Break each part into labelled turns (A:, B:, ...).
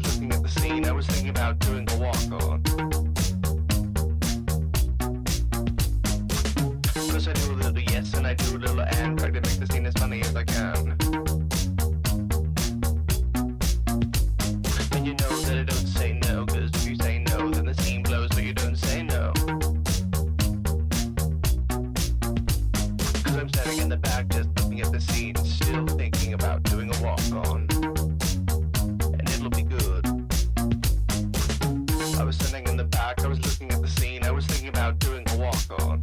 A: was looking at the scene. I was thinking about doing a walk-on. First I do a little yes and I do a little and, try to make the scene as funny as I can. And you know that I don't say no, cause if you say no then the scene blows, but you don't say no. Cause I'm standing in the back just looking at the scene, still thinking about doing a walk-on. And it'll be good. I was standing in the back, I was looking at the scene, I was thinking about doing a walk-on.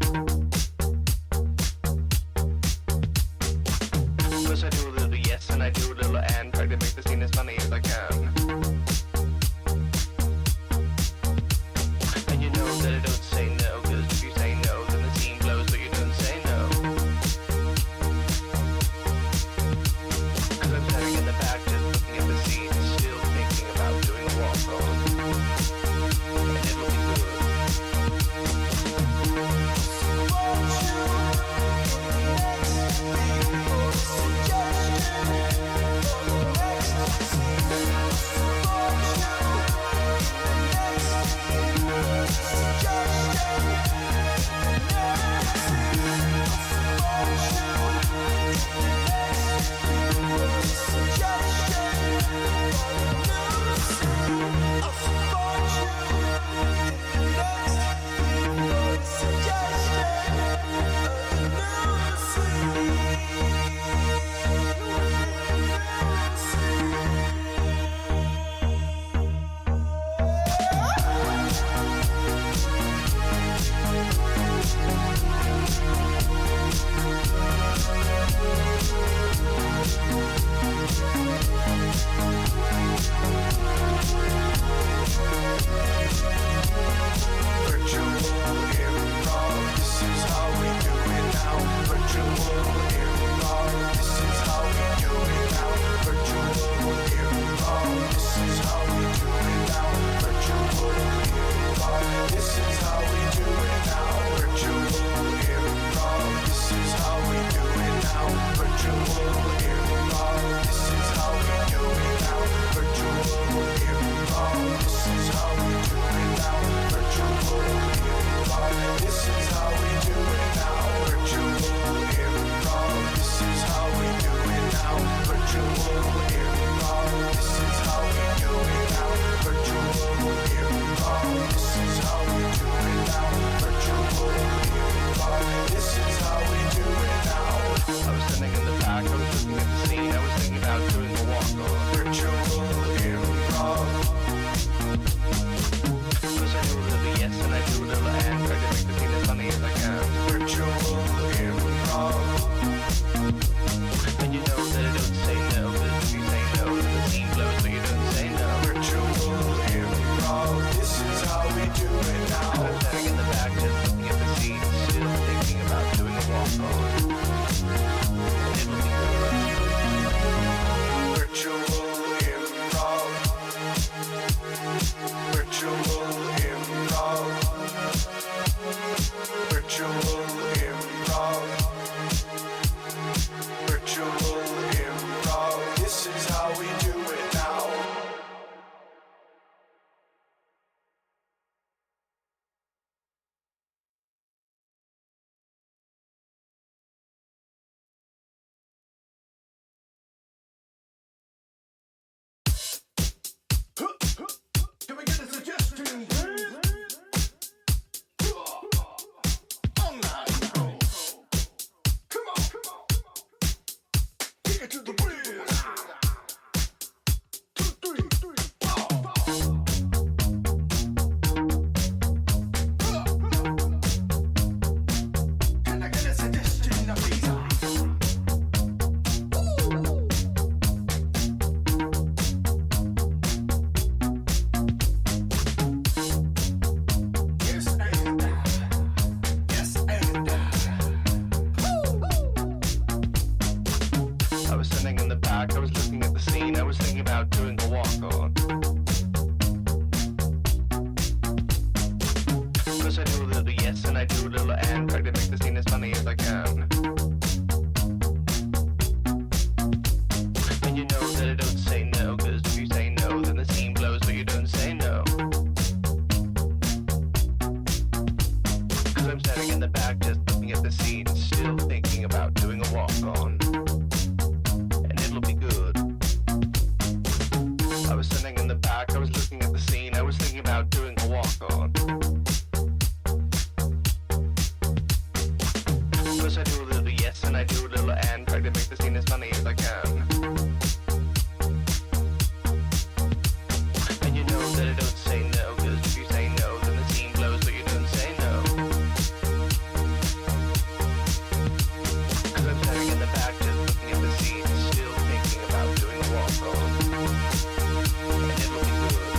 A: First I do a little yes and I do a little and, try to make the scene as funny as I can. And you know that I don't say no, cause if you say no then the scene blows, but you don't say no. Cause I'm standing in the back just looking at the scene, still thinking about doing a walk-on. And it'll be good. that I don't say no, cause if you say no then the scene blows. the back just looking at the scene, still thinking about doing a walk on. And it'll be good. I was sitting in the back, I was looking at the scene, I was thinking about doing a walk on. First I do a little yes and I do a little and, try to make the scene as funny as I can. And you know that I don't say no, cause if you say no, then the scene blows, but you don't say no. Cause I'm standing in the back just looking at the scene, still thinking about doing a walk on. And it'll be good.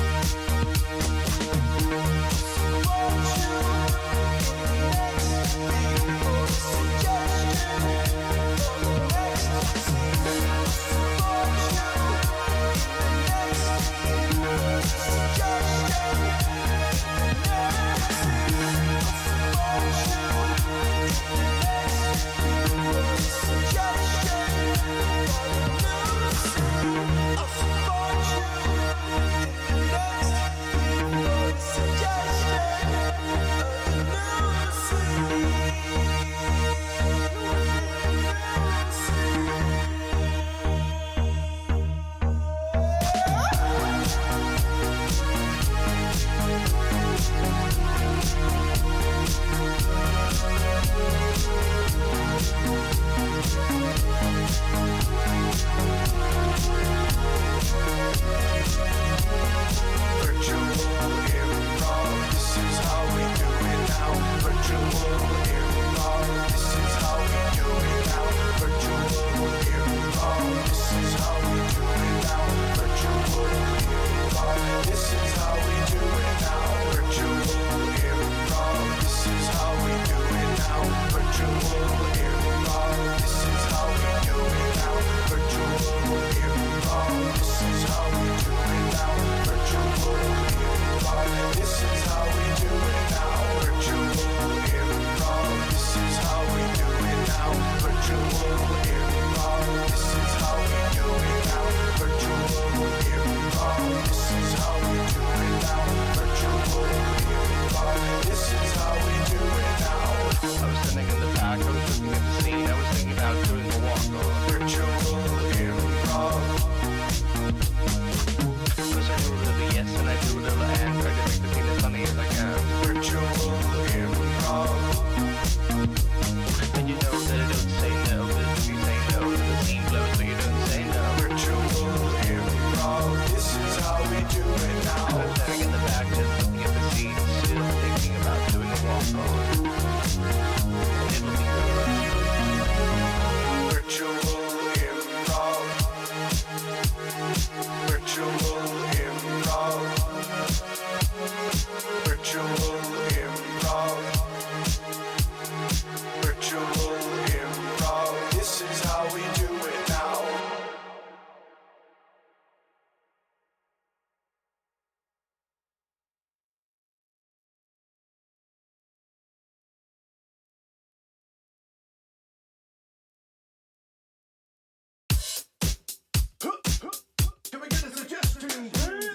B: Can we get a suggestion, please?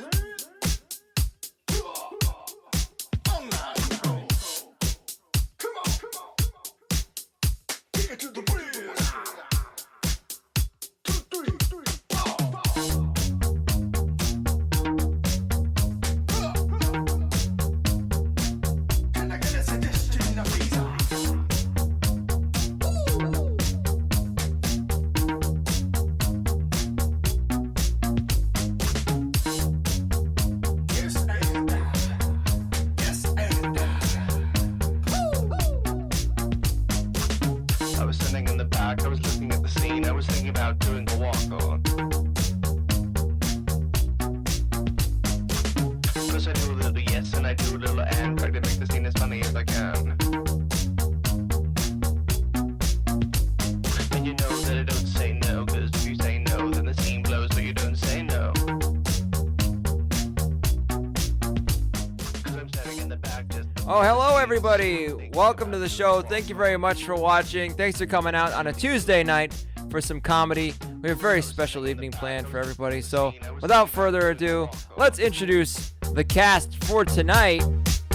B: Online control. Come on. Take it to the bridge. 2, 3, 4. Can I get a suggestion, please?
A: I was looking at the scene, I was thinking about doing a walk on. First I do a little yes and I do a little and, try to make the scene as funny as I can. And you know that I don't say no, cause if you say no, then the scene blows, but you don't say no. Cause I'm standing in the back just...
C: Oh, hello everybody. Welcome to the show. Thank you very much for watching. Thanks for coming out on a Tuesday night for some comedy. We have a very special evening planned for everybody. So without further ado, let's introduce the cast for tonight.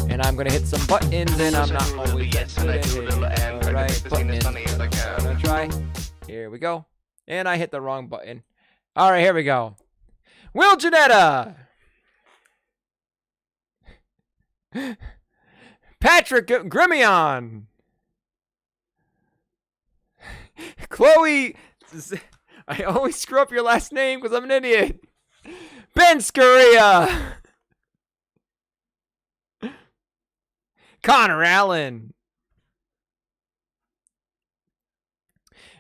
C: And And I'm going to hit some buttons, and I'm not always that
A: yes, and I
C: good
A: do a
C: at
A: little
C: hitting
A: and
C: the
A: try to
C: right
A: make the scene as funny as I
C: buttons. I'm
A: can.
C: going to try. Here we go. And I hit the wrong button. All right, here we go. Will Janetta. Patrick Grimion. Chloe. I always screw up your last name because I'm an idiot. Ben Scaria. Connor Allen.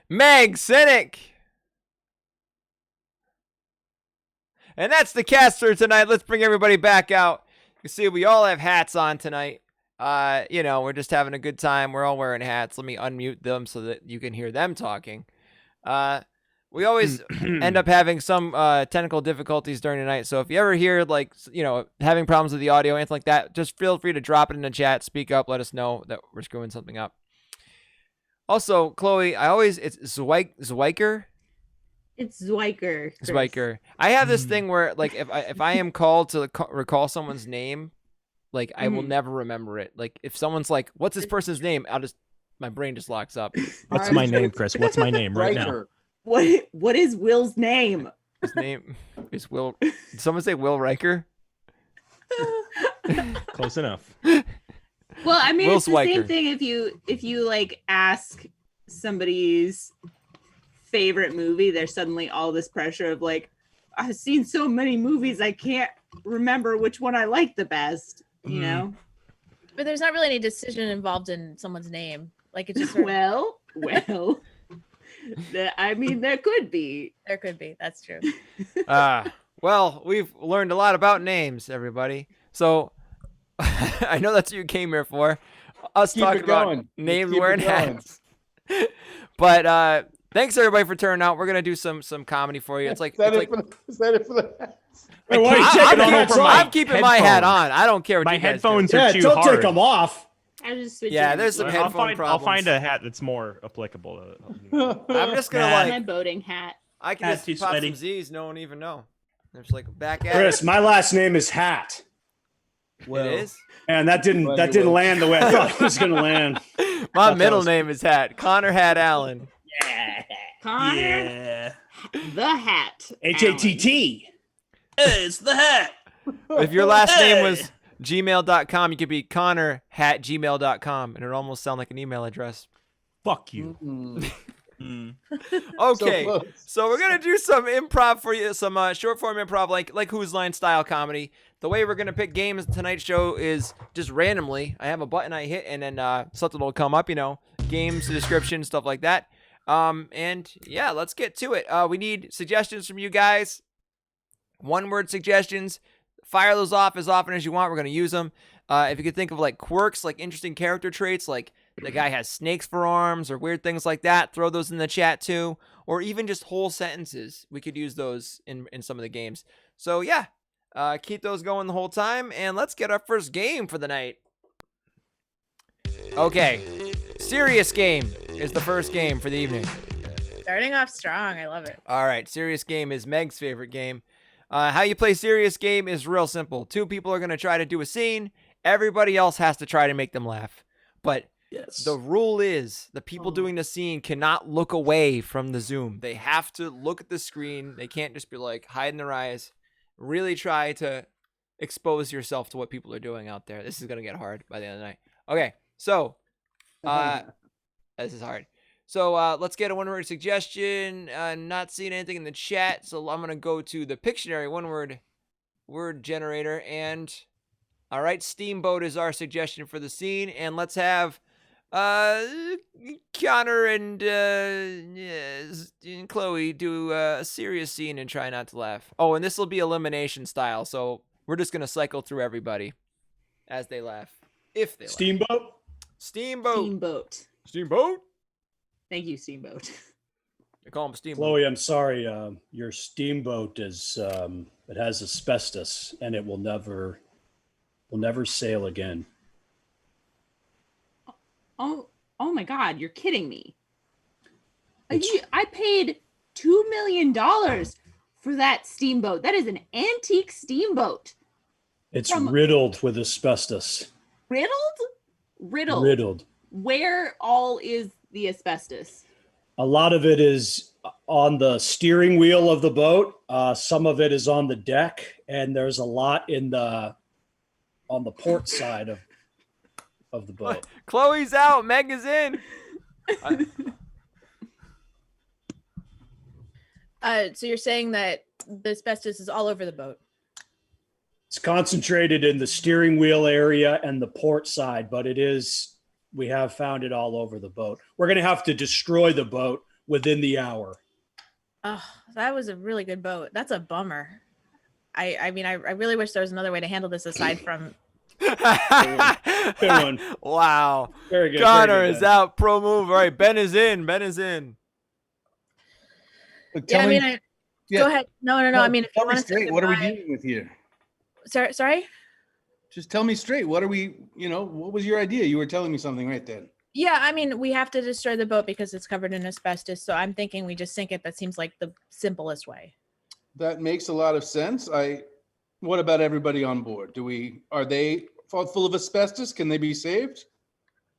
C: Meg Cynic. And that's the cast for tonight. Let's bring everybody back out. You see, we all have hats on tonight. We're just having a good time. We're all wearing hats. Let me unmute them so that you can hear them talking. We always end up having some technical difficulties during the night. So if you ever hear, having problems with the audio, anything like that, just feel free to drop it in the chat, speak up, let us know that we're screwing something up. Also, Chloe, it's Zwiker.
D: It's Zwiker. Chris.
C: Zwiker. I have this thing where, if I am called to recall someone's name, I will never remember it. If someone's like, "What's this person's name?" my brain just locks up.
E: What's my name, Chris? What's my name right now?
D: What is Will's name?
C: His name is Will. Did someone say Will Riker?
E: Close enough.
D: Well, I mean,
C: Will
D: it's the
C: Zwiker.
D: same thing if you ask somebody's favorite movie, there's suddenly all this pressure of I've seen so many movies, I can't remember which one I like the best, you know?
F: But there's not really any decision involved in someone's name. It's just
D: Well, there could be.
F: there could be. That's true.
C: Well, we've learned a lot about names, everybody. So I know that's what you came here for. Us
G: Keep
C: talking
G: it
C: about
G: going.
C: names
G: Keep it
C: wearing
G: going.
C: hats. But thanks everybody for turning out. We're gonna do some comedy for you. It's
G: Is that it for the hats?
B: Hey, why are you
E: I'm
B: taking
E: keeping
B: the
E: them
B: hats
E: over
B: off?
E: my
C: I'm keeping my hat
E: headphones.
C: on. I don't care what
E: My
C: you guys
E: headphones
C: do.
E: are
B: Yeah,
E: too
B: don't
E: hard.
B: take them off.
D: I just switch
C: Yeah,
D: in.
C: there's some headphone
E: I'll
C: problems.
E: find a hat that's more applicable.
C: I'm just gonna
D: My boating hat.
C: I can
E: Hat too
C: just pop
E: sweaty.
C: some Z's. No one even know. There's back at
B: Chris,
C: it.
B: my last name is Hat.
C: It is.
B: And that didn't land the way I thought it was gonna land.
C: My middle name is Hat. Connor Hat Allen.
D: Connor the Hat.
B: HATT.
E: It's the hat.
C: If your last name was gmail.com, you could be connorhatgmail.com, and it would almost sound like an email address.
E: Fuck you.
C: Okay,
G: close.
C: so we're gonna do some improv for you, some short form improv, like Who's Line style comedy. The way we're gonna pick games tonight's show is just randomly. I have a button I hit, and then something will come up. Games description, stuff like that. And yeah, let's get to it. We need suggestions from you guys. One-word suggestions. Fire those off as often as you want. We're gonna use them. If you could think of quirks, interesting character traits, like the guy has snakes for arms or weird things like that, throw those in the chat too. Or even just whole sentences. We could use those in some of the games. So yeah, keep those going the whole time. And let's get our first game for the night. Okay, serious game is the first game for the evening.
F: Starting off strong. I love it.
C: All right, serious game is Meg's favorite game. How you play serious game is real simple. Two people are going to try to do a scene. Everybody else has to try to make them laugh. But the rule is the people doing the scene cannot look away from the Zoom. They have to look at the screen. They can't just be hiding their eyes. Really try to expose yourself to what people are doing out there. This is going to get hard by the end of the night. Okay, so this is hard. So let's get a one-word suggestion. Not seeing anything in the chat, so I'm going to go to the Pictionary one-word word generator. And, all right, Steamboat is our suggestion for the scene. And let's have Connor and Chloe do a serious scene and try not to laugh. Oh, and this will be elimination style, so we're just going to cycle through everybody as they laugh. If they laugh.
B: Steamboat.
D: Steamboat.
C: Steamboat?
D: Thank you, Steamboat.
C: They call him Steamboat.
B: Chloe, I'm sorry. Your steamboat is it has asbestos and it will never sail again.
D: Oh my God! You're kidding me. I paid $2 million for that steamboat. That is an antique steamboat.
B: It's
D: From-
B: riddled with asbestos. Riddled.
D: Where all is the asbestos?
B: A lot of it is on the steering wheel of the boat. Some of it is on the deck, and there's a lot on the port side of the boat.
C: Chloe's out. Meg is in.
F: So you're saying that the asbestos is all over the boat?
B: It's concentrated in the steering wheel area and the port side, but we have found it all over the boat. We're going to have to destroy the boat within the hour.
F: Oh, that was a really good boat. That's a bummer. I mean, I really wish there was another way to handle this aside from.
B: Good one.
C: Wow.
B: Very good.
C: Connor
B: very good,
C: is
B: Ben.
C: out. Pro move. All right. Ben is in.
F: Yeah, I mean, go ahead. No. I mean, if you
H: tell me
F: want to
H: straight, what are we dealing with here?
F: Sorry.
H: Just tell me straight. What are we? What was your idea? You were telling me something right then.
F: Yeah, I mean, we have to destroy the boat because it's covered in asbestos. So I'm thinking we just sink it. That seems like the simplest way.
H: That makes a lot of sense. What about everybody on board? Are they full of asbestos? Can they be saved?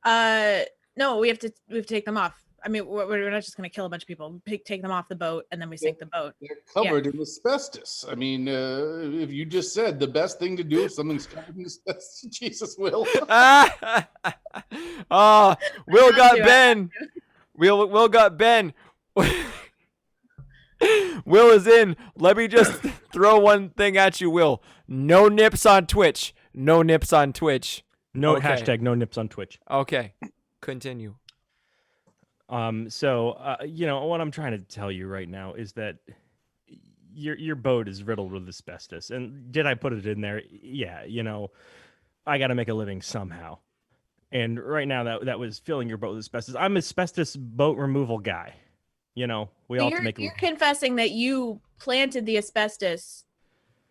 F: No, we have to take them off. I mean, we're not just going to kill a bunch of people. Take them off the boat and then we sink the boat.
H: They're covered in asbestos. I mean, if you just said the best thing to do if something's covered in asbestos, Jesus, Will.
C: Oh, Will got Ben. Will got Ben. Will is in. Let me just throw one thing at you, Will. No nips on Twitch. No nips on Twitch.
E: No
C: Okay.
E: hashtag no nips on Twitch.
C: Okay. Continue.
E: So what I'm trying to tell you right now is that your boat is riddled with asbestos. And did I put it in there? Yeah, I got to make a living somehow. And right now that was filling your boat with asbestos. I'm an asbestos boat removal guy. We all have to make.
F: You're confessing that you planted the asbestos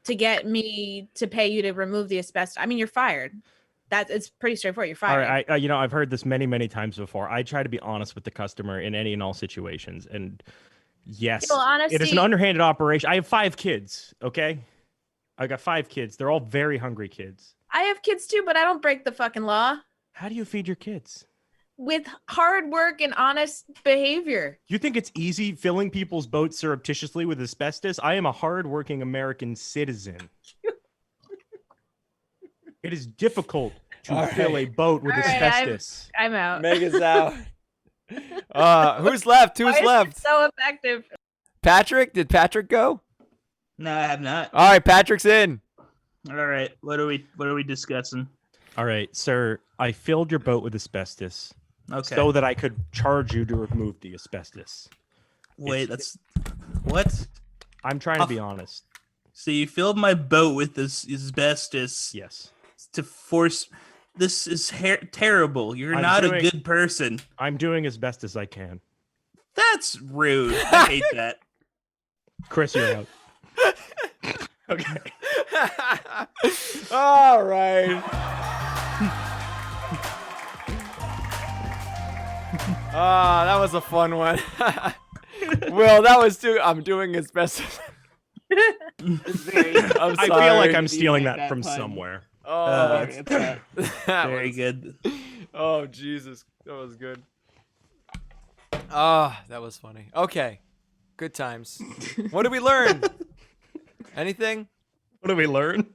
F: to get me to pay you to remove the asbestos. I mean, you're fired. It's pretty straightforward. You're fired.
E: All right, I've heard this many, many times before. I try to be honest with the customer in any and all situations. And yes, it is an underhanded operation. I have 5 kids. Okay, I got 5 kids. They're all very hungry kids.
F: I have kids too, but I don't break the fucking law.
E: How do you feed your kids?
F: With hard work and honest behavior.
E: You think it's easy filling people's boats surreptitiously with asbestos? I am a hardworking American citizen. It is difficult to fill a boat with asbestos.
F: I'm out.
C: Meg is out. Who's left? Who's
F: Why is
C: left?
F: it so effective.
C: Patrick? Did Patrick go?
I: No, I have not.
C: All right, Patrick's in.
I: All right, what are we discussing?
E: All right, sir. I filled your boat with asbestos.
I: Okay.
E: So that I could charge you to remove the asbestos.
I: Wait, that's what?
E: I'm trying to be honest.
I: So you filled my boat with this asbestos.
E: Yes.
I: To force. This is terrible. You're not a good person.
E: I'm doing as best as I can.
I: That's rude. I hate that.
E: Chris, you're out.
C: Okay. All right. That was a fun one. Will, that was too. I'm doing as best as. I'm sorry.
E: I feel like I'm stealing that from somewhere.
C: Oh,
I: very good.
C: Oh, Jesus. That was good. That was funny. Okay. Good times. What did we learn? Anything?
E: What did we learn?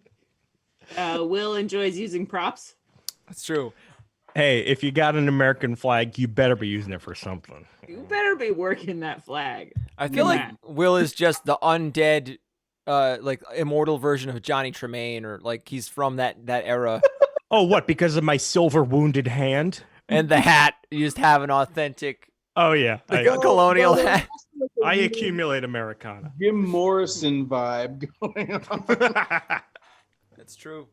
D: Will enjoys using props.
C: That's true.
E: Hey, if you got an American flag, you better be using it for something.
D: You better be working that flag.
C: I feel like Will is just the undead, like immortal version of Johnny Tremaine, or like he's from that era.
E: Oh, what? Because of my silver wounded hand?
C: And the hat. You just have an authentic.
E: Oh, yeah.
C: Colonial hat.
E: I accumulate Americana.
H: Jim Morrison vibe going on.
C: That's true.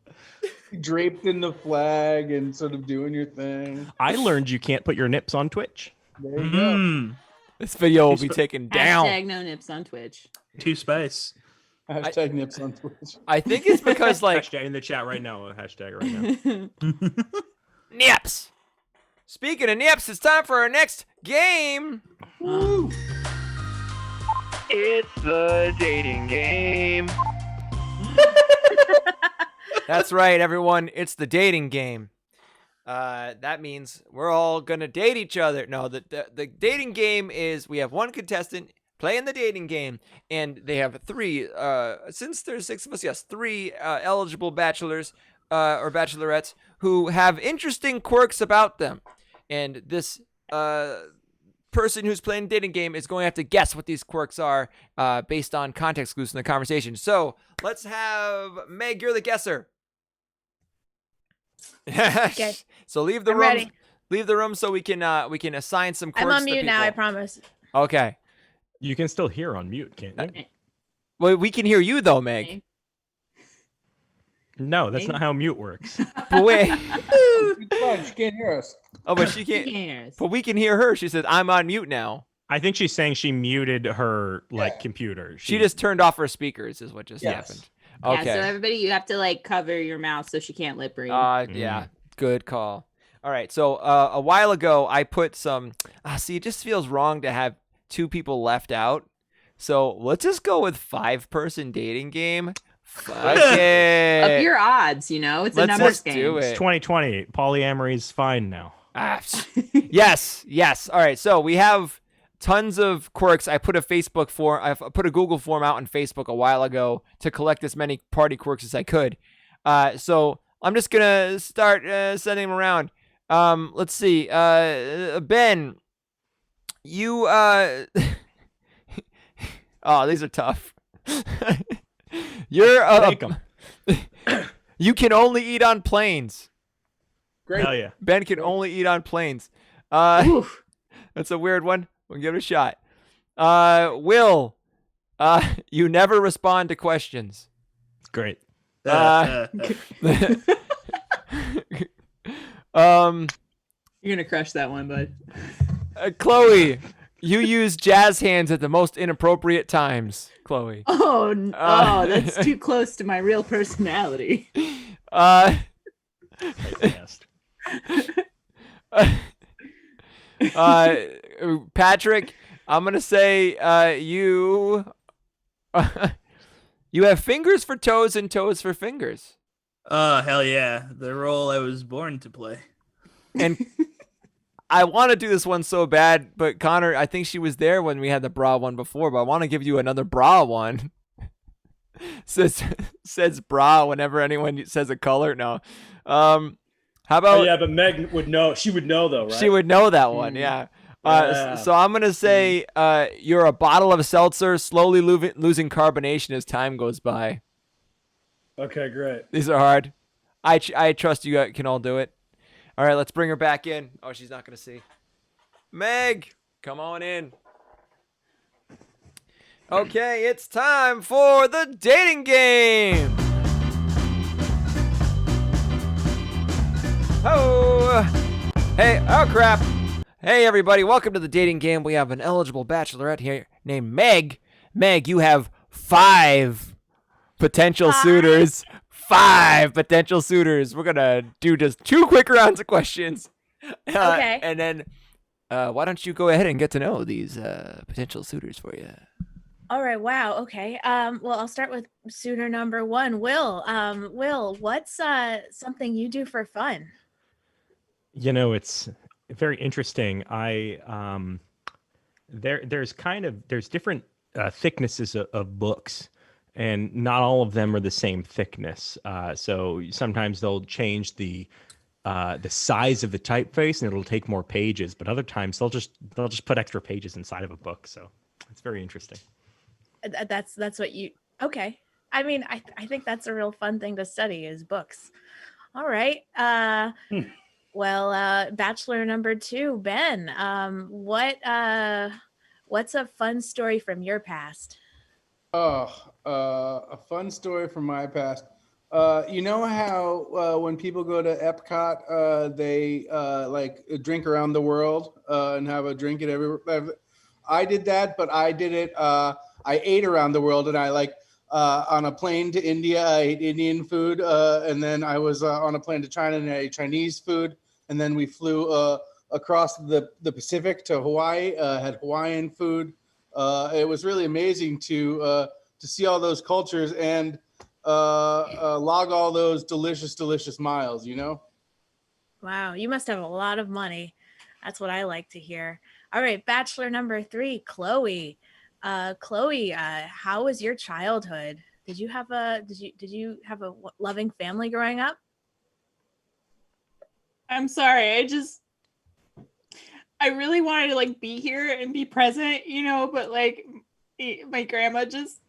H: Draped in the flag and sort of doing your thing.
E: I learned you can't put your nips on Twitch.
H: There you go.
C: This video will be taken down.
D: Hashtag no nips on Twitch.
I: Too spice.
H: Hashtag nips on Twitch.
C: I think it's because like
E: hashtag in the chat right now. Hashtag right now.
C: nips. Speaking of nips, it's time for our next game.
H: Woo.
A: It's the dating game.
C: That's right, everyone. It's the dating game. that means we're all gonna date each other. No, the dating game is we have one contestant playing the dating game, and they have three. Since there's 6 of us, yes, three eligible bachelors or bachelorettes who have interesting quirks about them, and this person who's playing the dating game is going to have to guess what these quirks are based on context clues in the conversation. So let's have Meg. You're the guesser.
F: Okay.
C: So leave the
F: I'm
C: room.
F: ready.
C: Leave the room so we can assign some quirks.
F: I'm on
C: to
F: mute now, I
C: people.
F: promise.
C: Okay.
E: You can still hear on mute, can't you?
C: Well, we can hear you though, Meg.
E: No, that's not how mute works.
C: But wait.
H: It's fine. She can't hear us.
C: Oh, but she can't. But we can hear her. She said, "I'm on mute now."
E: I think she's saying she muted her computer.
C: She just turned off her speakers, is what just happened. Okay.
D: Yeah, so everybody, you have to like cover your mouth so she can't lip read.
C: Yeah, good call. All right, so a while ago I put some. See, it just feels wrong to have 2 people left out. So let's just go with 5-person dating game. Fuck it.
D: Up your odds, you know, it's a
C: Let's
D: numbers
C: just
D: game.
C: do it.
E: It's 2020. Polyamory's fine now.
C: Yes. All right, so we have tons of quirks. I put a Google form out on Facebook a while ago to collect as many party quirks as I could. So I'm just gonna start sending them around. Let's see. Ben, you oh, these are tough. You're
E: Take 'em.
C: You can only eat on planes.
H: Great.
E: Hell yeah.
C: Ben can only eat on planes. That's a weird one. We'll give it a shot. Will, you never respond to questions.
E: It's great.
D: You're gonna crush that one, bud.
C: Chloe, you use jazz hands at the most inappropriate times. Chloe.
D: Oh, that's too close to my real personality.
C: Patrick, I'm gonna say you you have fingers for toes and toes for fingers.
I: Oh, hell yeah. The role I was born to play.
C: And I want to do this one so bad, but Connor, I think she was there when we had the bra one before, but I want to give you another bra one. says bra whenever anyone says a color. No. How about?
B: Oh, yeah, but Meg would know. She would know though, right?
C: She would know that one. Yeah.
B: Yeah.
C: So I'm gonna say you're a bottle of seltzer slowly losing carbonation as time goes by.
B: Okay, great.
C: These are hard. I trust you can all do it. All right, let's bring her back in. Oh, she's not gonna see. Meg, come on in. Okay, it's time for the dating game. Oh, hey, oh crap. Hey everybody, welcome to the dating game. We have an eligible bachelorette here named Meg. Meg, you have 5 potential suitors. 5 potential suitors. We're gonna do just 2 quick rounds of questions.
F: Okay.
C: And then why don't you go ahead and get to know these potential suitors for you?
F: All right. Wow. Okay. Well, I'll start with suitor number 1. Will. Will, what's something you do for fun?
E: You know, it's very interesting. There's different thicknesses of books, and not all of them are the same thickness. So sometimes they'll change the size of the typeface, and it'll take more pages. But other times they'll just put extra pages inside of a book. So it's very interesting.
F: That's what you. Okay. I mean, I think that's a real fun thing to study is books. All right. Well, bachelor number 2, Ben. What's a fun story from your past?
H: A fun story from my past. You know how when people go to Epcot, they like drink around the world and have a drink at everywhere. I did that, but I did it. I ate around the world, and I on a plane to India, I ate Indian food, and then I was on a plane to China and I ate Chinese food, and then we flew across the Pacific to Hawaii, had Hawaiian food. It was really amazing to see all those cultures and log all those delicious miles, you know?
F: Wow, you must have a lot of money. That's what I like to hear. All right, bachelor number 3, Chloe. Chloe, how was your childhood? Did you have a loving family growing up?
D: I'm sorry. I really wanted to like be here and be present, but like my grandma just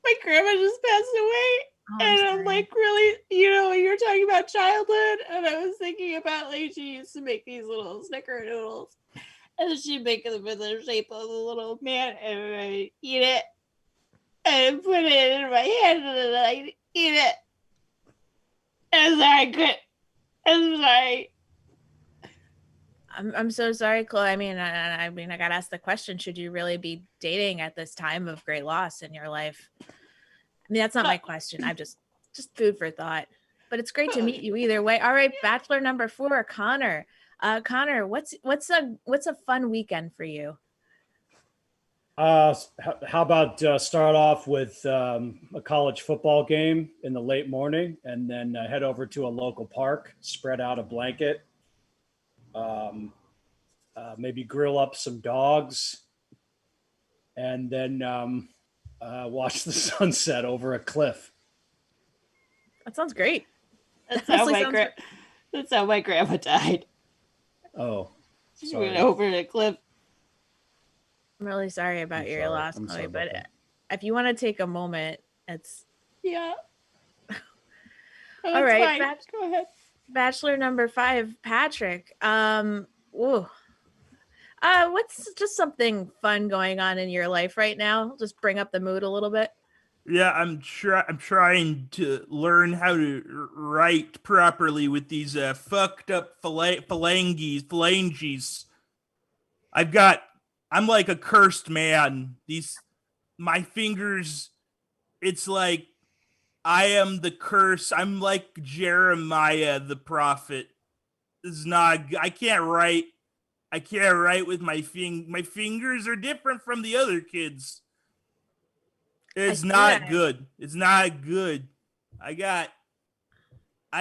D: passed away.
F: Oh,
D: And I'm
F: sorry.
D: like, really, you're talking about childhood, and I was thinking about like she used to make these little snickerdoodles, and she'd make them in the shape of a little man, and I eat it, and put it in my hand, and I eat it. And I could, I'm sorry.
F: I'm so sorry, Chloe. I mean, I got to ask the question: should you really be dating at this time of great loss in your life? I mean, that's not my question. I'm just food for thought. But it's great to meet you either way. All right, bachelor number 4, Connor. Connor, what's a fun weekend for you?
B: How about start off with a college football game in the late morning, and then head over to a local park, spread out a blanket, maybe grill up some dogs, and then watch the sunset over a cliff.
F: That sounds great.
D: That's how my grandma died.
B: Oh,
D: she went over the cliff.
F: I'm really sorry about your loss, Chloe, but if you want to take a moment, it's
D: yeah.
F: All right,
D: go ahead.
F: Bachelor number 5, Patrick. What's just something fun going on in your life right now? Just bring up the mood a little bit.
I: Yeah, I'm trying to learn how to write properly with these fucked up phalanges. I'm like a cursed man. My fingers, it's like I am the curse. I'm like Jeremiah the prophet. I can't write. I can't write with my fingers are different from the other kids. It's not good. It's not good. I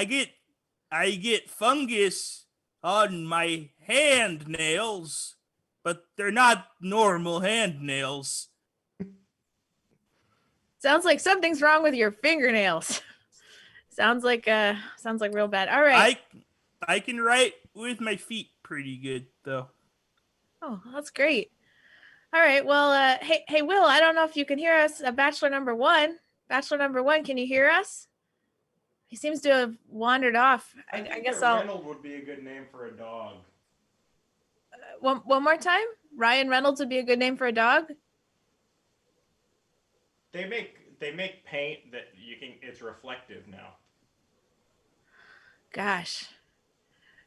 I: get fungus on my hand nails, but they're not normal hand nails.
F: Sounds like something's wrong with your fingernails. sounds like real bad. All right.
I: I can write with my feet pretty good though.
F: Oh, that's great. All right. Well, hey, Will, I don't know if you can hear us. Bachelor number 1. Bachelor number 1, can you hear us? He seems to have wandered off. I guess
E: Reynolds would be a good name for a dog.
F: One more time? Ryan Reynolds would be a good name for a dog?
E: They make paint that it's reflective now.
F: Gosh.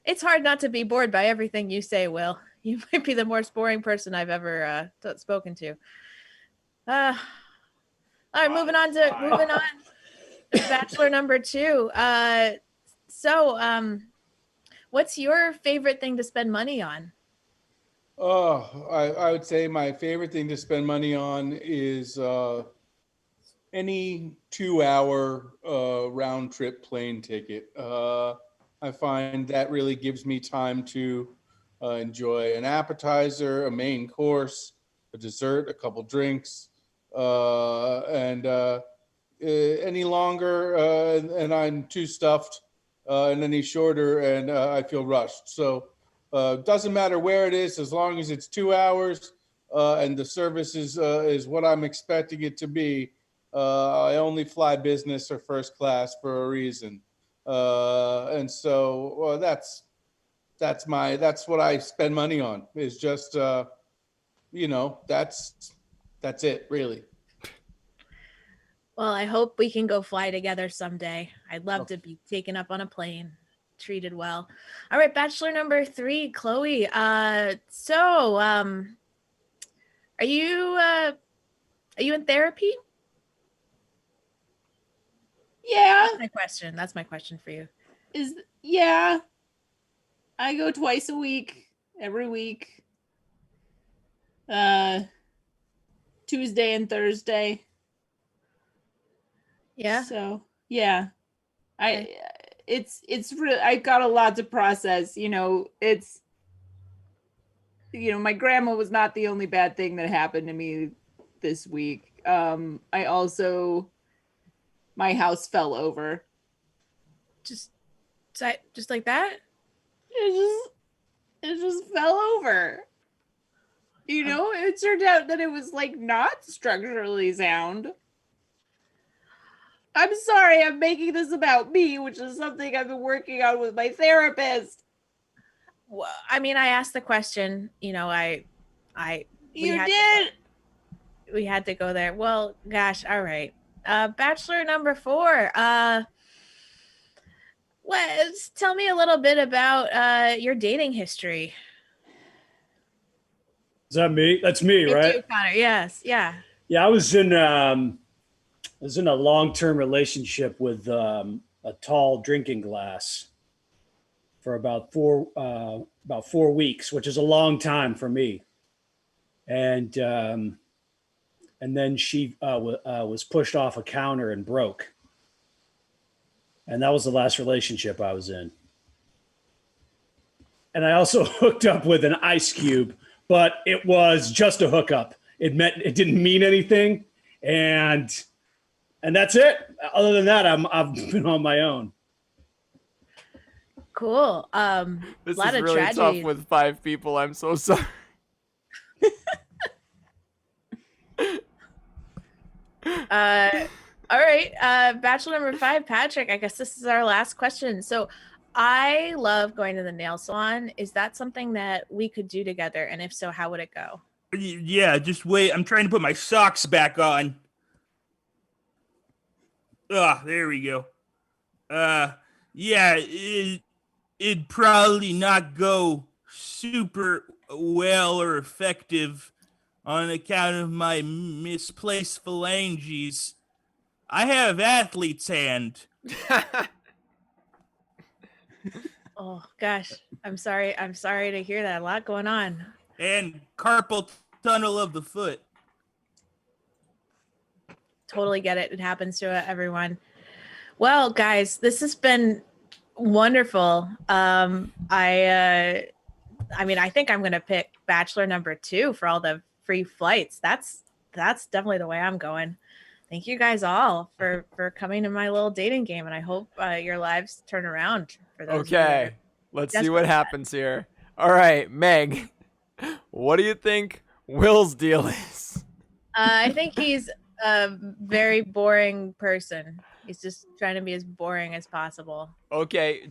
F: It's hard not to be bored by everything you say, Will. You might be the most boring person I've ever spoken to. All right, moving on to Bachelor number 2. What's your favorite thing to spend money on?
H: Oh, I would say my favorite thing to spend money on is any 2-hour round trip plane ticket. I find that really gives me time to enjoy an appetizer, a main course, a dessert, a couple drinks, and any longer and I'm too stuffed, and any shorter and I feel rushed. So doesn't matter where it is, as long as it's 2 hours and the service is what I'm expecting it to be. I only fly business or first class for a reason, and so that's what I spend money on. Is just that's it really.
F: Well, I hope we can go fly together someday. I'd love to be taken up on a plane, treated well. All right, Bachelor number 3, Chloe. Are you in therapy?
D: Yeah.
F: That's my question for you.
D: Yeah. I go twice a week, every week. Tuesday and Thursday.
F: Yeah.
D: So, yeah. it's really, I got a lot to process. It's my grandma was not the only bad thing that happened to me this week. I also, my house fell over.
F: Just like that?
D: It just fell over. It turned out that it was like not structurally sound. I'm sorry, I'm making this about me, which is something I've been working on with my therapist.
F: Well, I mean, I asked the question, we
D: did.
F: We had to go there. Well, gosh, all right. Bachelor number 4. Tell me a little bit about your dating history.
B: Is that me? That's me, right?
F: You, Connor. Yes. Yeah.
B: Yeah, I was in a long-term relationship with a tall drinking glass for about 4 weeks, which is a long time for me. And then she was pushed off a counter and broke. And that was the last relationship I was in. And I also hooked up with an ice cube, but it was just a hookup. It didn't mean anything. And that's it. Other than that, I've been on my own.
F: Cool.
C: This
F: lot
C: is
F: of
C: really
F: tragedy.
C: tough with 5 people. I'm so sorry.
F: All right. Bachelor number 5, Patrick. I guess this is our last question. So I love going to the nail salon. Is that something that we could do together? And if so, how would it go?
I: Yeah, just wait. I'm trying to put my socks back on. There we go. Yeah, it'd probably not go super well or effective on account of my misplaced phalanges. I have athlete's hand.
F: Oh gosh, I'm sorry to hear that. A lot going on.
I: And carpal tunnel of the foot.
F: Totally get it. It happens to everyone. Well, guys, this has been wonderful. I mean, I think I'm going to pick Bachelor number 2 for all the free flights. That's definitely the way I'm going. Thank you guys all for coming to my little dating game, and I hope your lives turn around for those.
C: Okay, let's see what happens here. All right, Meg, what do you think Will's deal is?
F: I think he's a very boring person. He's just trying to be as boring as possible.
C: Okay,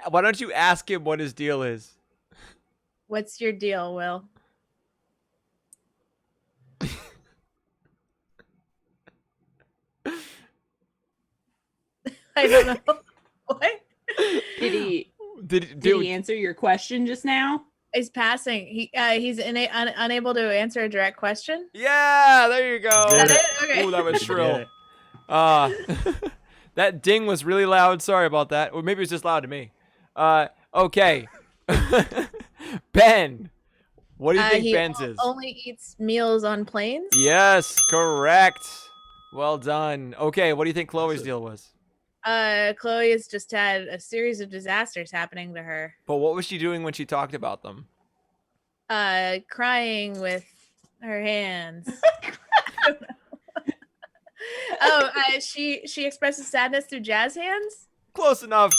C: why don't you ask him what his deal is?
F: What's your deal, Will? I don't know. What?
D: Did he answer your question just now?
F: He's passing. He's unable to answer a direct question.
C: Yeah, there you go.
F: Is that it? Okay.
C: Ooh, that was shrill. That ding was really loud. Sorry about that. Or maybe it was just loud to me. Okay. Ben, what do you think Ben's is?
F: Only eats meals on planes.
C: Yes, correct. Well done. Okay, what do you think Chloe's deal was?
F: Chloe has just had a series of disasters happening to her.
C: But what was she doing when she talked about them?
F: Crying with her hands. She expresses sadness through jazz hands.
C: Close enough.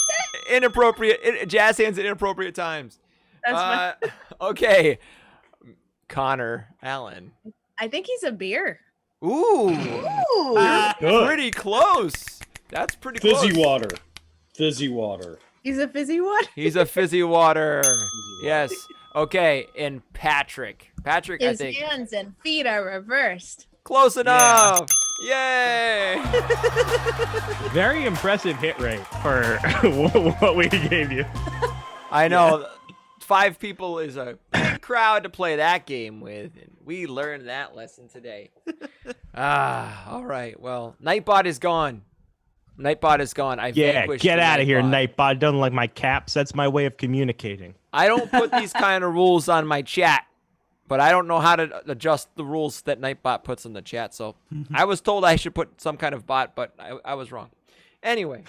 C: Inappropriate jazz hands at inappropriate times.
F: That's
C: okay. Connor Allen.
F: I think he's a beer.
C: Ooh.
B: Good.
C: Pretty close. That's pretty close.
B: Fizzy water. Fizzy water.
F: He's a fizzy water.
C: He's a fizzy water. Yes. Okay. And Patrick. Patrick,
F: His
C: I think.
F: hands and feet are reversed.
C: Close enough. Yay.
E: Very impressive hit rate for what we gave you.
C: I know. Yeah. 5 people is a big crowd to play that game with, and we learned that lesson today. All right. Well, Nightbot is gone. Nightbot is gone.
E: Get out of here, Nightbot. Don't like my caps. That's my way of communicating.
C: I don't put these kind of rules on my chat, but I don't know how to adjust the rules that Nightbot puts in the chat. So I was told I should put some kind of bot, but I was wrong. Anyway,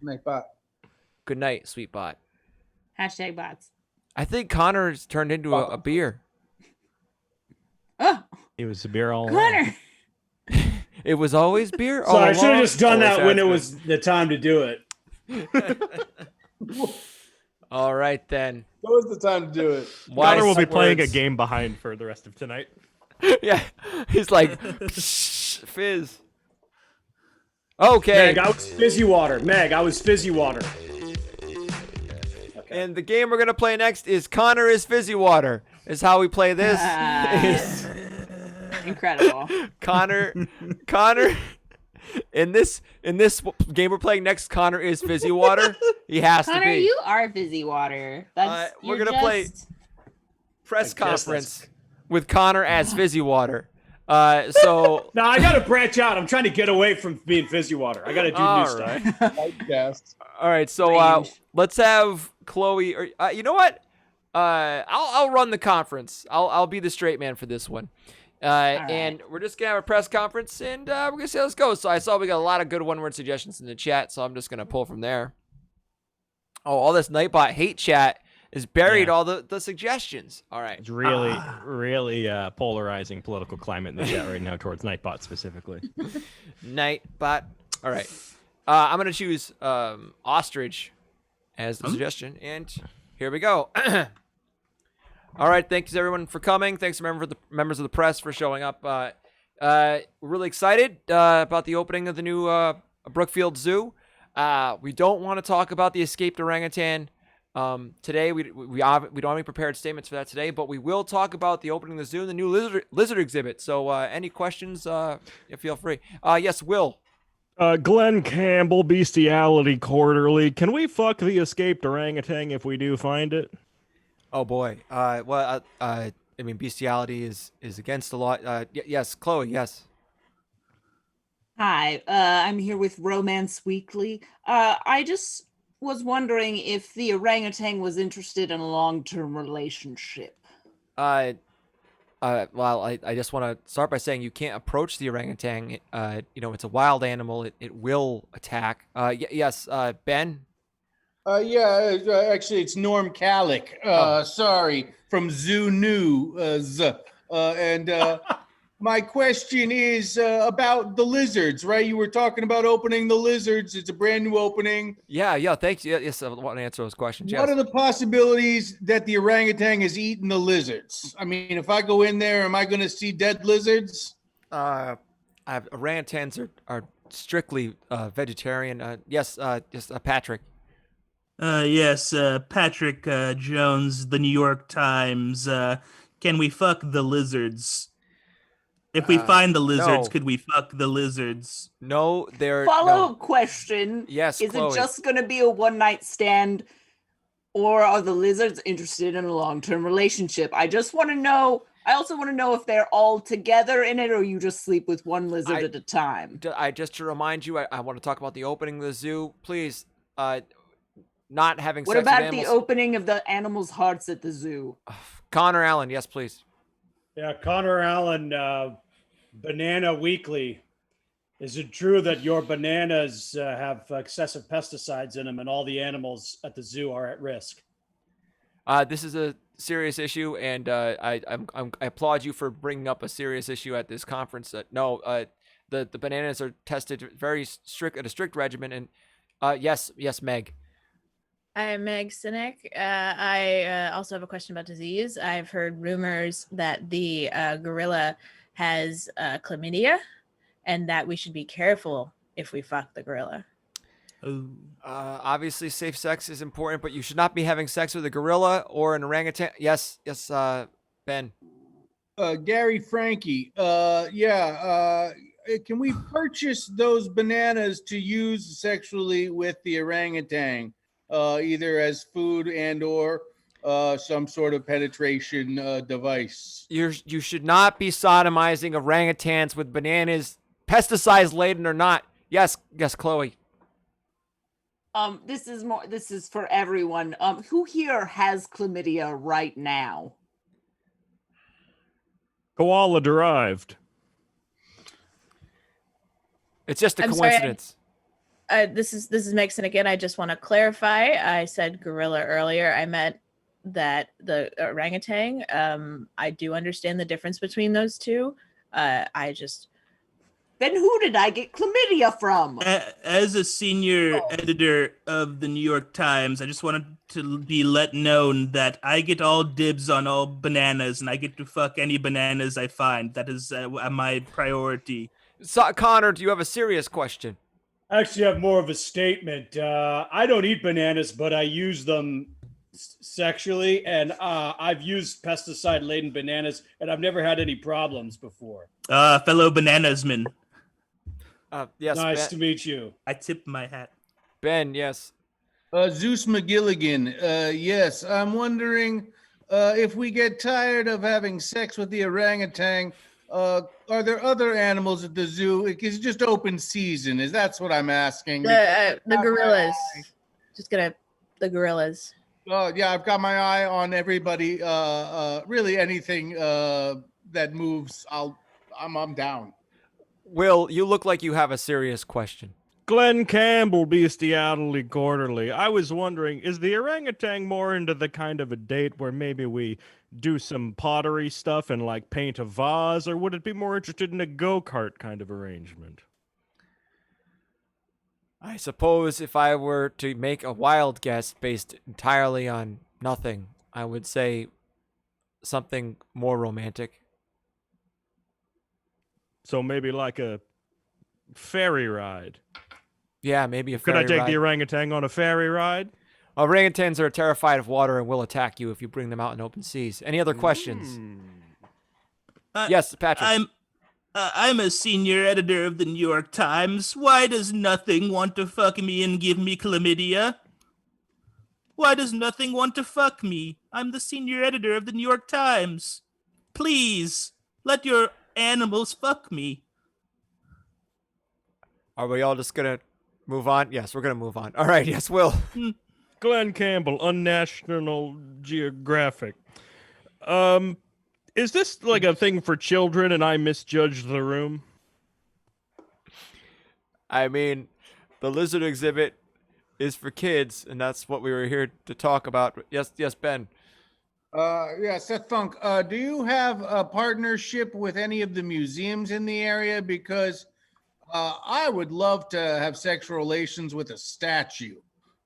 H: Night bot.
C: Good night, sweet bot.
D: Hashtag bots.
C: I think Connor's turned into a beer.
D: Oh,
E: It was a beer all along.
D: Connor.
C: It was always beer.
B: So I should have
C: along?
B: just done
C: Oh,
B: that when it
C: sounds
B: was the time to do it.
C: good. All right then.
H: That was the time to do it.
E: Connor will be
C: Wise
E: playing a
C: words.
E: game behind for the rest of tonight.
C: Yeah, he's like fizz. Okay.
B: Meg, I was fizzy water. Meg, I was fizzy water.
C: And the game we're gonna play next is Connor is Fizzy Water. Is how we play this. Is
D: Incredible.
C: Connor. In this game we're playing next, Connor is Fizzy Water. He has to
D: Connor,
C: be.
D: you are fizzy water. That's
C: We're
D: you're
C: gonna play
D: just-
C: press
B: I guess
C: conference with Connor as Fizzy Water. So
B: No, I got to branch out. I'm trying to get away from being fizzy water. I got to do
C: all
B: new
C: right.
B: stuff.
H: Podcast.
C: All right, so
D: Range.
C: let's have Chloe. Or you know what? I'll run the conference. I'll be the straight man for this one. And we're just gonna have a press conference, and we're gonna see how this goes. So I saw we got a lot of good one-word suggestions in the chat, so I'm just gonna pull from there. Oh, all this Nightbot hate chat is buried
E: Yeah.
C: all the suggestions. All right.
E: It's really polarizing political climate in the chat right now towards Nightbot specifically.
C: Nightbot. All right. I'm gonna choose ostrich as the suggestion, and here we go. All right, thanks everyone for coming. Thanks members of the press for showing up. We're really excited about the opening of the new Brookfield Zoo. We don't want to talk about the escaped orangutan today. We don't have any prepared statements for that today, but we will talk about the opening of the zoo and the new lizard exhibit. So any questions, feel free. Yes, Will.
E: Glenn Campbell, Bestiality Quarterly. Can we fuck the escaped orangutan if we do find it?
C: Oh boy. I mean, bestiality is against the law. Yes, Chloe. Yes.
D: Hi, I'm here with Romance Weekly. I just was wondering if the orangutan was interested in a long-term relationship.
C: Well, I just want to start by saying you can't approach the orangutan. It's a wild animal. It will attack. Yes, Ben.
H: Actually, it's Norm Kalick. Sorry, from Zoo News. My question is about the lizards, right? You were talking about opening the lizards. It's a brand new opening.
C: Yeah. Thanks. Yes, I want to answer those questions. Yes.
H: What are the possibilities that the orangutan has eaten the lizards? I mean, if I go in there, am I going to see dead lizards?
C: Orangutans are strictly vegetarian. Yes, Patrick.
I: Yes, Patrick Jones, the New York Times. Can we fuck the lizards? If we find the lizards,
C: no.
I: could we fuck the lizards?
C: No, they're
D: Follow-up question.
C: Yes,
D: Is
C: Chloe.
D: it just going to be a one-night stand, or are the lizards interested in a long-term relationship? I just want to know. I also want to know if they're all together in it, or you just sleep with one lizard at a time.
C: Just to remind you, I want to talk about the opening of the zoo. Please, not having
D: What
C: sex with
D: about the
C: animals.
D: opening of the animals' hearts at the zoo?
C: Connor Allen, yes, please.
B: Yeah, Connor Allen, Banana Weekly. Is it true that your bananas have excessive pesticides in them and all the animals at the zoo are at risk?
C: This is a serious issue, and I applaud you for bringing up a serious issue at this conference. The bananas are tested very strict at a strict regimen, and yes, Meg.
F: I'm Meg Sinek. I also have a question about disease. I've heard rumors that the gorilla has chlamydia and that we should be careful if we fuck the gorilla.
C: Obviously, safe sex is important, but you should not be having sex with a gorilla or an orangutan. Yes, Ben.
H: Gary Frankie. Can we purchase those bananas to use sexually with the orangutan, either as food and or some sort of penetration device?
C: You should not be sodomizing orangutans with bananas, pesticides laden or not. Yes, Chloe.
D: This is for everyone. Who here has chlamydia right now?
E: Koala derived.
C: It's just a
F: I'm sorry,
C: coincidence.
F: this is Mixon again. I just want to clarify. I said gorilla earlier. I meant that the orangutan. I do understand the difference between those two. I just
D: Then who did I get chlamydia from?
I: As a senior editor of the New York Times, I just wanted to be let known that I get all dibs on all bananas, and I get to fuck any bananas I find. That is my priority.
C: So, Connor, do you have a serious question?
B: I actually have more of a statement. I don't eat bananas, but I use them sexually, and I've used pesticide-laden bananas, and I've never had any problems before.
I: Fellow bananasman.
C: Yes.
B: Nice
C: Ben.
B: to meet you.
I: I tip my hat.
C: Ben, yes.
H: Zeus McGilligan. Yes, I'm wondering if we get tired of having sex with the orangutan, are there other animals at the zoo? It's just open season. That's what I'm asking.
F: the gorillas. The gorillas.
H: Yeah, I've got my eye on everybody. Really, anything that moves, I'm down.
C: Will, you look like you have a serious question.
E: Glenn Campbell, Bestiality Quarterly. I was wondering, is the orangutan more into the kind of a date where maybe we do some pottery stuff and like paint a vase, or would it be more interested in a go-kart kind of arrangement?
C: I suppose if I were to make a wild guess based entirely on nothing, I would say something more romantic.
E: So maybe like a ferry ride.
C: Yeah, maybe a
E: Could
C: ferry
E: I take
C: ride.
E: the orangutan on a ferry ride?
C: Orangutans are terrified of water and will attack you if you bring them out in open seas. Any other questions? Yes, Patrick.
I: I'm a senior editor of the New York Times. Why does nothing want to fuck me and give me chlamydia? Why does nothing want to fuck me? I'm the senior editor of the New York Times. Please, let your animals fuck me.
C: Are we all just going to move on? Yes, we're going to move on. All right, yes, Will.
E: Glenn Campbell, Unnational Geographic. Is this like a thing for children and I misjudged the room?
C: I mean, the lizard exhibit is for kids, and that's what we were here to talk about. Yes, Ben.
H: Yeah, Seth Funk, do you have a partnership with any of the museums in the area? Because I would love to have sexual relations with a statue.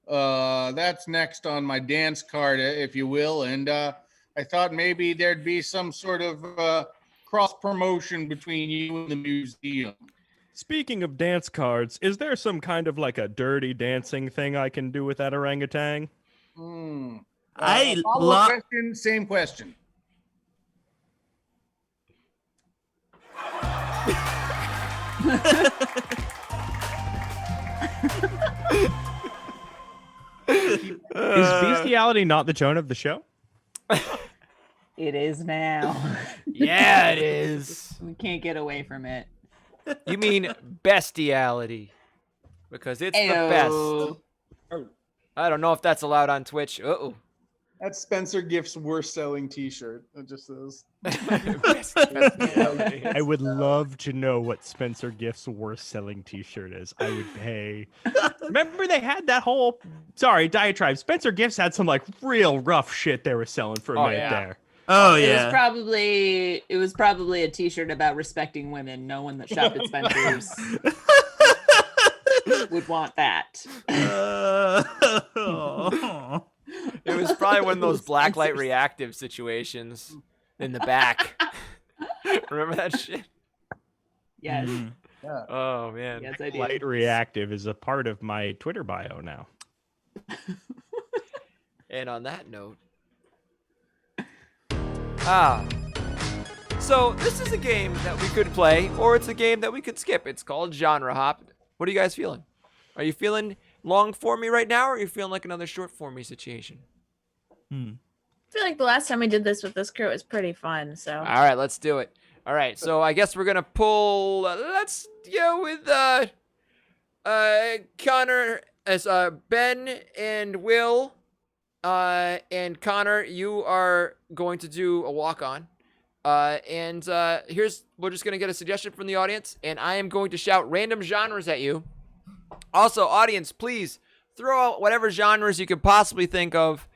H: That's next on my dance card, if you will. And I thought maybe there'd be some sort of cross promotion between you and the museum.
E: Speaking of dance cards, is there some kind of like a dirty dancing thing I can do with that orangutan?
H: Follow-up
I: love.
H: question, same question.
E: Is bestiality not the tone of the show?
D: It is now.
C: Yeah, it is.
D: We can't get away from it.
C: You mean bestiality. Because it's the best. I don't know if that's allowed on Twitch. Uh-oh.
H: That's Spencer Gift's worst selling t-shirt. It just says.
E: I would love to know what Spencer Gift's worst selling t-shirt is. I would pay. Remember they had that whole diatribe. Spencer Gifts had some like real rough shit they were selling for a minute there.
I: Oh
D: It
I: yeah.
D: was probably a t-shirt about respecting women. No one that shopped at Spencer's would want that.
C: It was probably one of those blacklight reactive situations in the back. Remember that shit?
D: Yes.
H: Yeah.
C: Oh, man.
D: Yes, I do.
E: Light reactive is a part of my Twitter bio now.
C: And on that note, so this is a game that we could play, or it's a game that we could skip. It's called Genre Hop. What are you guys feeling? Are you feeling long formy right now, or are you feeling like another short formy situation?
F: I feel like the last time we did this with this crew, it was pretty fun. So
C: All right, let's do it. All right, so I guess we're gonna pull. Let's go with Connor as Ben and Will. And Connor, you are going to do a walk on. And we're just gonna get a suggestion from the audience, and I am going to shout random genres at you. Also, audience, please throw out whatever genres you could possibly think of.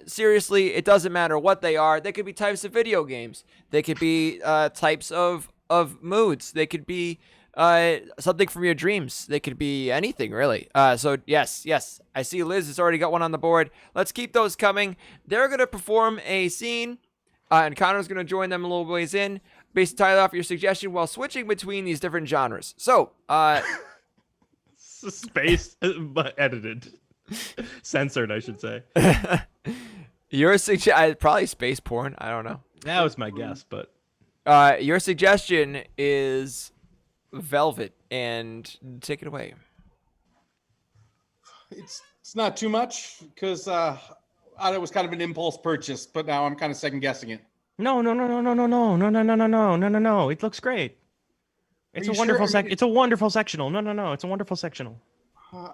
C: Seriously, it doesn't matter what they are. They could be types of video games. They could be types of moods. They could be something from your dreams. They could be anything, really. So yes, I see Liz has already got one on the board. Let's keep those coming. They're going to perform a scene, and Connor's going to join them a little ways in, based entirely off your suggestion while switching between these different genres. So,
E: Space, but edited. Censored, I should say.
C: your suggestion, probably space porn. I don't know.
E: That was my guess, but
C: your suggestion is Velvet, and take it away.
H: It's not too much because it was kind of an impulse purchase, but now I'm kind of second guessing it.
E: No. It looks great. It's a
H: you
E: wonderful
H: sure? I mean,
E: it's a wonderful sectional. No. It's a wonderful sectional.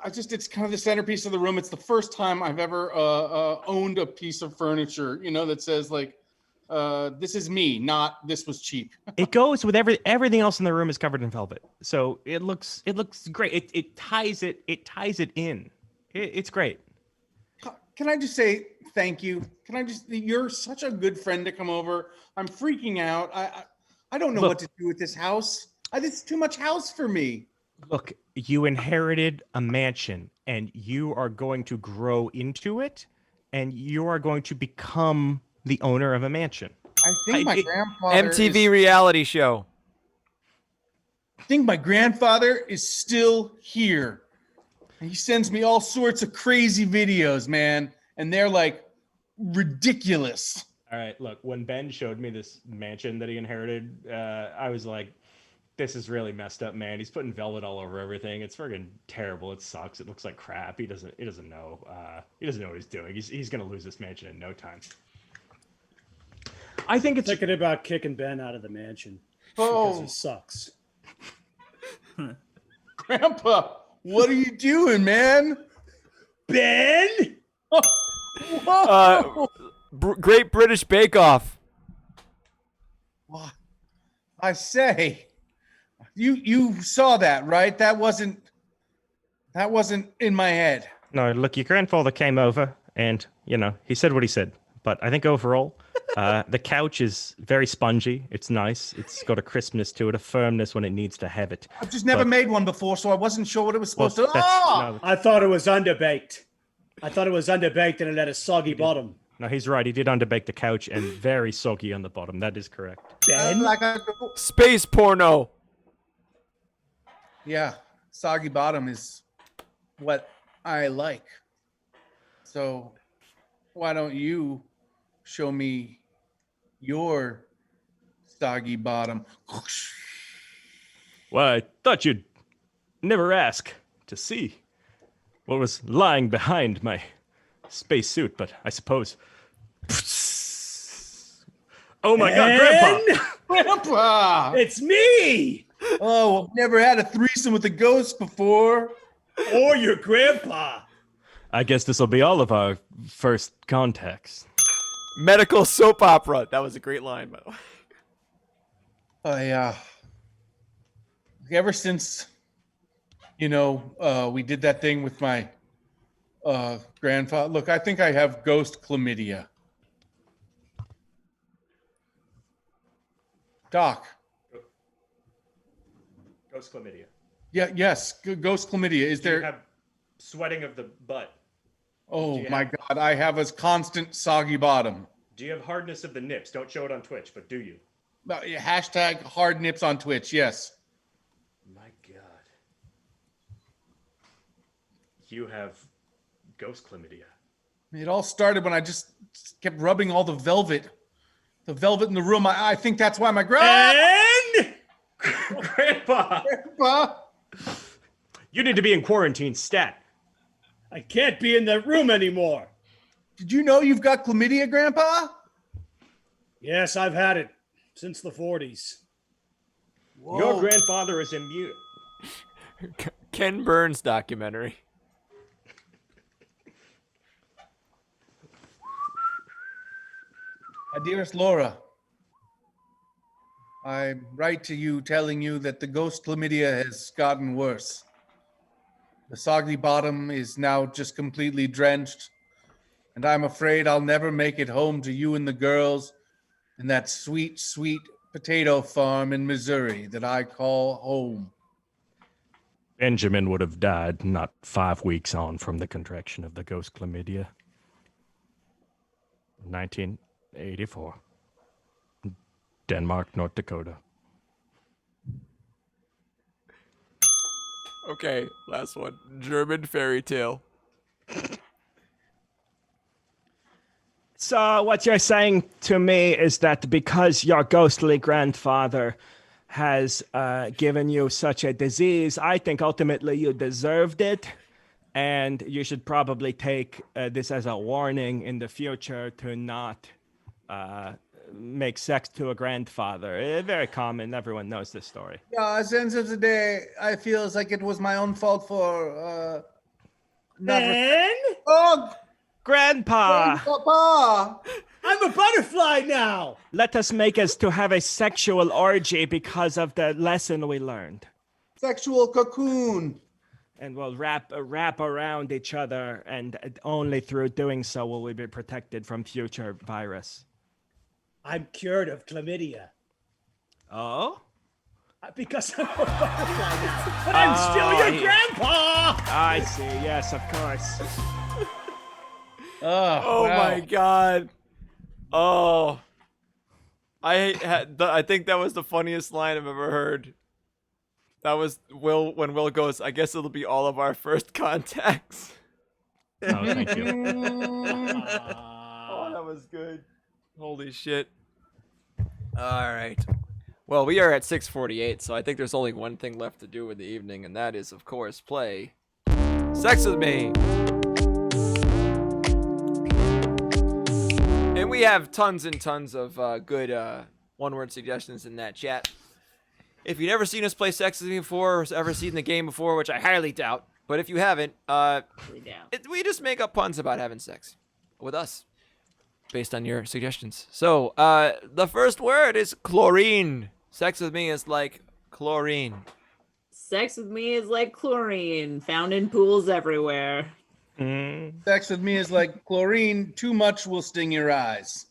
H: It's kind of the centerpiece of the room. It's the first time I've ever owned a piece of furniture, that says like, this is me, not this was cheap.
E: It goes with everything else in the room is covered in velvet. So it looks great. It ties it in. It's great.
H: Can I just say thank you? You're such a good friend to come over. I'm freaking out. I don't know what to do with this house. It's too much house for me.
E: Look, you inherited a mansion and you are going to grow into it and you are going to become the owner of a mansion.
H: I think my grandfather
C: MTV reality show.
H: I think my grandfather is still here. He sends me all sorts of crazy videos, man, and they're like ridiculous.
E: All right, look, when Ben showed me this mansion that he inherited, I was like, this is really messed up, man. He's putting velvet all over everything. It's friggin' terrible. It sucks. It looks like crap. He doesn't know. He doesn't know what he's doing. He's gonna lose this mansion in no time. I think it's
B: thinking about kicking Ben out of the mansion
H: because
B: he sucks.
H: Grandpa, what are you doing, man?
B: Ben?
H: Whoa!
C: Great British Bake Off.
H: What? I say, you saw that, right? That wasn't in my head.
E: No, look, your grandfather came over and, he said what he said. But I think overall, the couch is very spongy. It's nice. It's got a crispness to it, a firmness when it needs to have it.
H: I've just never made one before, so I wasn't sure what it was supposed to.
E: No,
B: I thought it was underbaked. And it had a soggy bottom.
E: No, he's right. He did underbake the couch and very soggy on the bottom. That is correct.
B: Ben?
C: Space porno.
H: Yeah, soggy bottom is what I like. So why don't you show me your soggy bottom?
E: Well, I thought you'd never ask to see what was lying behind my spacesuit, but I suppose. Oh my God, Grandpa!
H: Grandpa!
B: It's me!
H: Oh, I've never had a threesome with a ghost before.
B: Or your grandpa.
E: I guess this will be all of our first contacts.
C: Medical soap opera. That was a great line, by the way.
H: Ever since, we did that thing with my grandfather. Look, I think I have ghost chlamydia. Doc.
E: Ghost chlamydia.
H: Yeah, yes, ghost chlamydia. Is there?
E: You have sweating of the butt.
H: Oh my God, I have a constant soggy bottom.
E: Do you have hardness of the nips? Don't show it on Twitch, but do you?
H: Hashtag hard nips on Twitch, yes.
E: My God. You have ghost chlamydia.
H: It all started when I just kept rubbing all the velvet in the room. I think that's why my
B: And
E: Grandpa! You need to be in quarantine, stat.
B: I can't be in that room anymore.
H: Did you know you've got chlamydia, Grandpa?
B: Yes, I've had it since the 40s.
H: Whoa.
E: Your grandfather is immune.
C: Ken Burns documentary.
H: My dearest Laura, I write to you telling you that the ghost chlamydia has gotten worse. The soggy bottom is now just completely drenched, and I'm afraid I'll never make it home to you and the girls in that sweet, sweet potato farm in Missouri that I call home.
E: Benjamin would have died not 5 weeks on from the contraction of the ghost chlamydia. 1984. Denmark, North Dakota.
C: Okay, last one. German fairy tale.
E: So what you're saying to me is that because your ghostly grandfather has given you such a disease, I think ultimately you deserved it, and you should probably take this as a warning in the future to not make sex to a grandfather. Very common. Everyone knows this story.
H: Yeah, since of the day, I feel it's like it was my own fault for not.
B: Ben,
H: Oh,
E: Grandpa,
H: Papa!
B: I'm a butterfly now.
E: let us make us to have a sexual orgy because of the lesson we learned.
H: Sexual cocoon.
E: And we'll wrap around each other, and only through doing so will we be protected from future virus.
B: I'm cured of chlamydia
E: Oh?
B: because I'm a butterfly now. But I'm still your grandpa.
E: I see. Yes, of course.
C: Oh
H: wow.
C: my god. Oh. I think that was the funniest line I've ever heard. That was Will when Will goes, I guess it'll be all of our first contacts.
E: Oh, thank you.
C: Oh, that was good. Holy shit. All right. Well, we are at 6:48, so I think there's only one thing left to do in the evening, and that is, of course, play Sex With Me. And we have tons and tons of good one-word suggestions in that chat. If you've never seen us play Sex With Me before, or ever seen the game before, which I highly doubt, but if you haven't, we just make up puns about having sex with us, based on your suggestions. So, the first word is chlorine. Sex with me is like chlorine.
D: Sex with me is like chlorine found in pools everywhere.
H: Sex with me is like chlorine. Too much will sting your eyes.